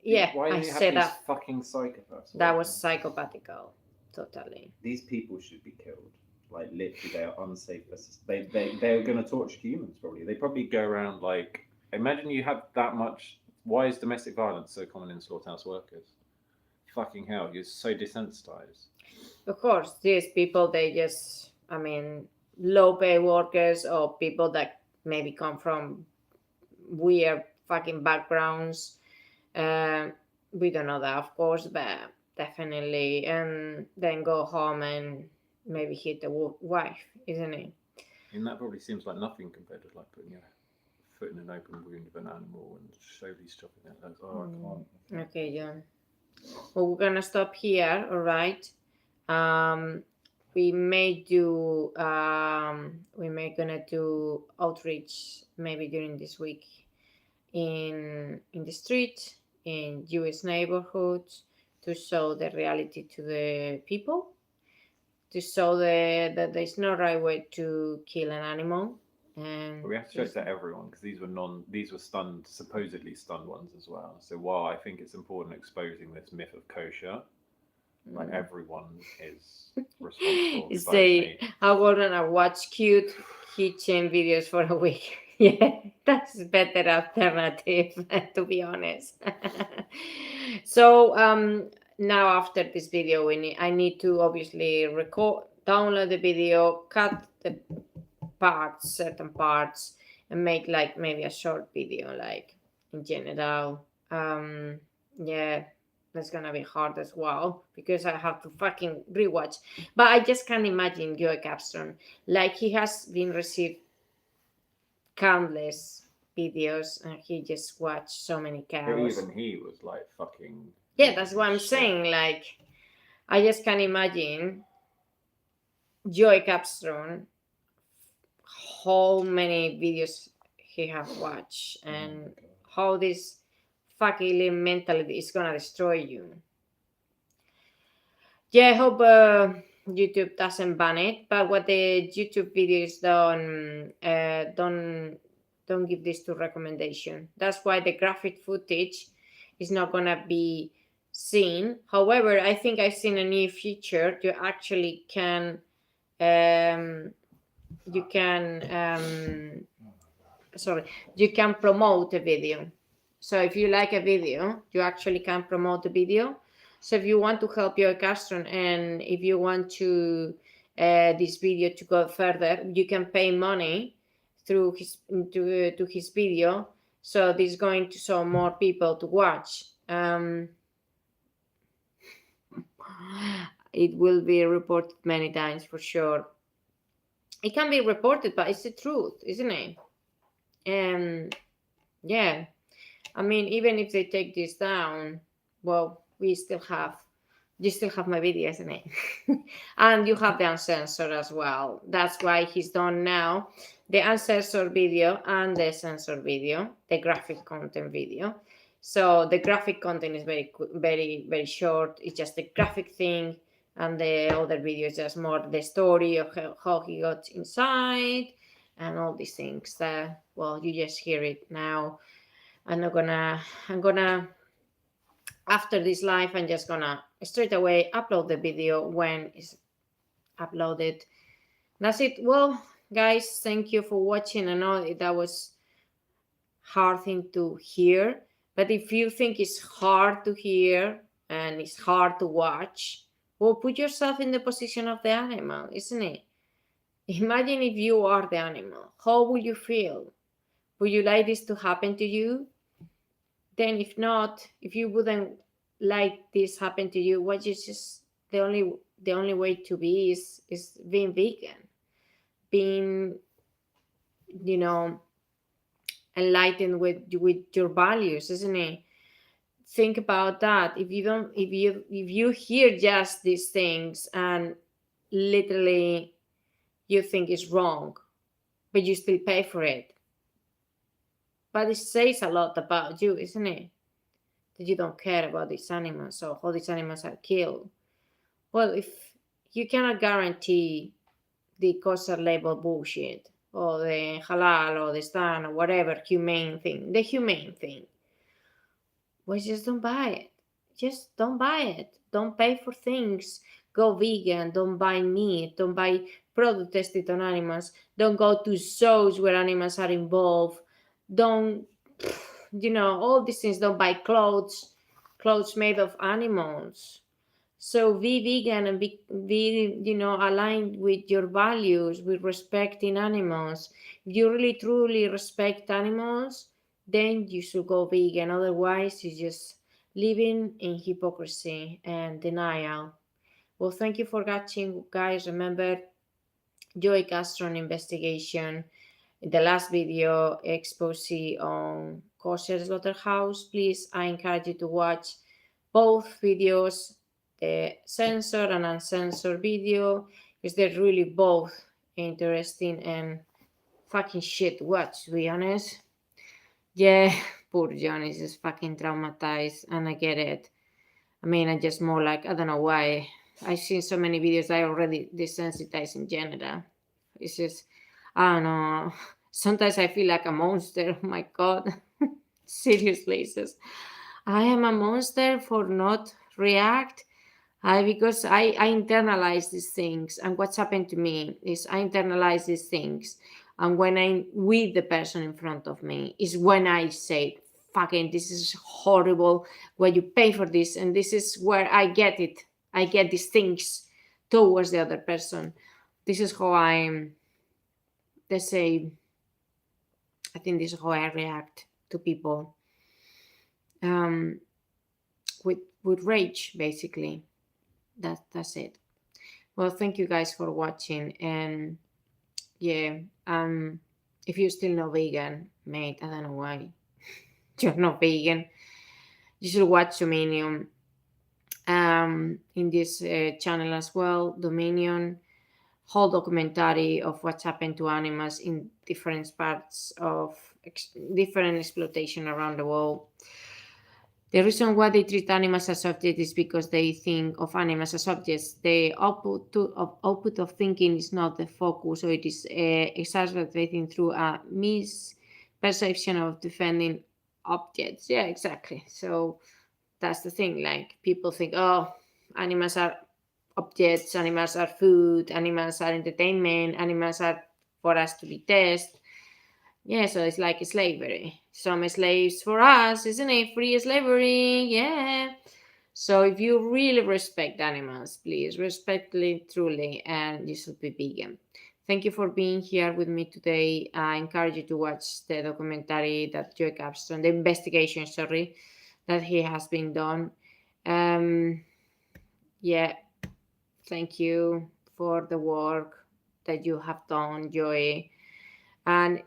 yeah. Why do you have these fucking psychopaths? That was psychopathical, totally. These people should be killed. Like literally, they are unsafe. They're going to torture humans. They probably go around like. Imagine you have that much. Why is domestic violence so common in slaughterhouse workers? Fucking hell, you're so desensitized. Of course, these people, they just, I mean, low pay workers or people that maybe come from weird fucking backgrounds. We don't know that, of course, but definitely. And then go home and maybe hit the wife, isn't it? And that probably seems like nothing compared to like putting your foot in an open wound of an animal and slowly stopping it. Like, oh, I can't. Okay, John. Well, we're gonna stop here, all right? We may gonna do outreach maybe during this week in the street, in Jewish neighborhoods, to show the reality to the people, to show that there's no right way to kill an animal. And we have to show it to everyone because these were supposedly stunned ones as well. So while I think it's important exposing this myth of kosher, like everyone is responsible. Say, I wanna watch cute kitchen videos for a week. Yeah, that's a better alternative, to be honest. So now after this video, I need to obviously download the video, cut the certain parts, and make like maybe a short video, like in general. Yeah, that's gonna be hard as well because I have to fucking rewatch. But I just can't imagine Joey Carbstongs, like he has been received countless videos and he just watched so many cows. But even he was like fucking. Yeah, that's what I'm saying. Like, I just can't imagine Joey Carbstongs, how many videos he have watched and how this fucking mentality is gonna destroy you. Yeah, I hope YouTube doesn't ban it, but what the YouTube videos don't give this to recommendation. That's why the graphic footage is not gonna be seen. However, I think I've seen a new feature. You actually can you can promote a video. So if you like a video, you actually can promote the video. So if you want to help Joey Carbstongs and if you want to this video to go further, you can pay money through to his video. So this is going to show more people to watch. It will be reported many times for sure. It can be reported, but it's the truth, isn't it? Yeah, I mean, even if they take this down, well, you still have my video, isn't it? And you have the uncensored as well. That's why he's done now the uncensored video and the censored video, the graphic content video. So the graphic content is very, very, very short. It's just the graphic thing. And the other video is just more the story of how he got inside and all these things that, well, you just hear it now. I'm gonna, after this live, I'm just gonna straight away upload the video when it's uploaded. That's it. Well, guys, thank you for watching. I know that was hard thing to hear, but if you think it's hard to hear and it's hard to watch, well, put yourself in the position of the animal, isn't it? Imagine if you are the animal. How would you feel? Would you like this to happen to you? Then if not, if you wouldn't like this happen to you, what you just the only way to be is being vegan, being, you know, enlightened with your values, isn't it? Think about that. If you hear just these things and literally you think it's wrong, but you still pay for it, but it says a lot about you, isn't it? That you don't care about these animals or how these animals are killed. Well, if you cannot guarantee the kosher label bullshit or the halal or the stan or whatever humane thing, the humane thing, well, just don't buy it. Just don't buy it. Don't pay for things. Go vegan. Don't buy meat. Don't buy product tested on animals. Don't go to shows where animals are involved. Don't, all these things. Don't buy clothes made of animals. So be vegan and be aligned with your values, with respecting animals. If you really truly respect animals, then you should go vegan. Otherwise, you're just living in hypocrisy and denial. Well, thank you for watching, guys. Remember, Joey Carbstongs investigation. In the last video, expose on Kosher slaughterhouse. Please, I encourage you to watch both videos, the censored and uncensored video, because they're really both interesting and fucking shit to watch, to be honest. Yeah, poor John is just fucking traumatized, and I get it. I mean, I just more like, I don't know why. I've seen so many videos I already desensitized in general. It's just, I don't know. Sometimes I feel like a monster. Oh my God. Seriously, it's just, I am a monster for not react. Because I internalize these things, and what's happened to me is I internalize these things, and when I'm with the person in front of me is when I say, fucking, this is horrible, where you pay for this, and this is where I get it. I get these things towards the other person. This is how I'm, let's say, I think this is how I react to people, with rage, basically. That's it. Well, thank you guys for watching, and yeah, if you're still not vegan, mate, I don't know why you're not vegan. You should watch Dominion in this channel as well. Dominion, whole documentary of what's happened to animals in different parts of different exploitation around the world. The reason why they treat animals as objects is because they think of animals as objects. The output of thinking is not the focus, so it is exacerbating through a misperception of defending objects. Yeah, exactly. So that's the thing. Like, people think, oh, animals are objects, animals are food, animals are entertainment, animals are for us to be tested. Yeah, so it's like slavery. Some slaves for us, isn't it? Free slavery, yeah. So if you really respect animals, please respect it truly, and you should be vegan. Thank you for being here with me today. I encourage you to watch the documentary that Joey Carbstongs, the investigation, that he has been done. Yeah, thank you for the work that you have done, Joey. And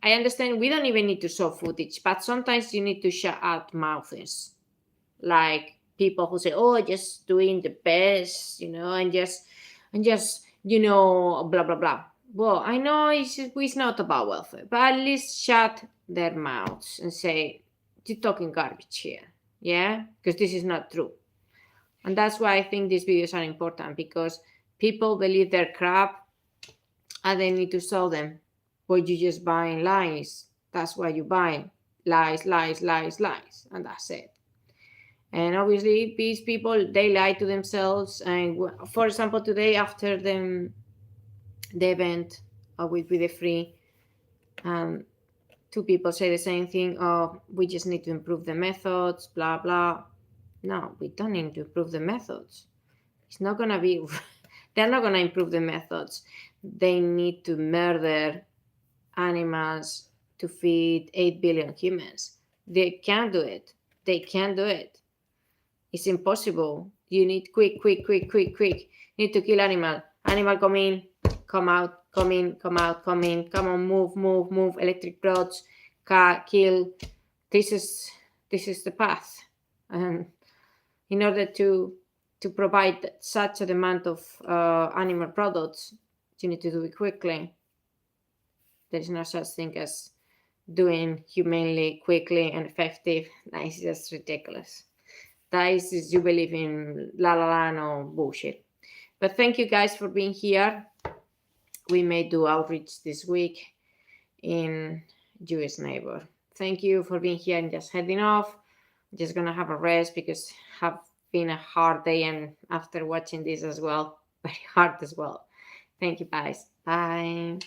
I understand we don't even need to show footage, but sometimes you need to shut out mouths, like people who say, "Oh, just doing the best," and just blah blah blah. Well, I know it's not about welfare, but at least shut their mouths and say, "You're talking garbage here," yeah, because this is not true. And that's why I think these videos are important, because people believe their crap and they need to sell them. But you just buying lies. That's why you buy lies, lies, lies, lies, and that's it. And obviously, these people, they lie to themselves. And for example, today after the event with the free, two people say the same thing. Oh, we just need to improve the methods, blah blah. No, we don't need to improve the methods. It's not gonna be. They're not gonna improve the methods. They need to murder animals to feed 8 billion humans. They can't do it. They can't do it. It's impossible. You need quick. You need to kill animal. Animal come in, come out, come in, come out, come in. Come on, move. Electric rods, kill. This is the path. And in order to provide such a demand of animal products, you need to do it quickly. There is no such thing as doing humanely, quickly, and effective. That is just ridiculous. That is you believe in la la la no bullshit. But thank you guys for being here. We may do outreach this week in Jewish neighbor. Thank you for being here and just heading off. Just gonna have a rest because have been a hard day, and after watching this as well, very hard as well. Thank you guys. Bye.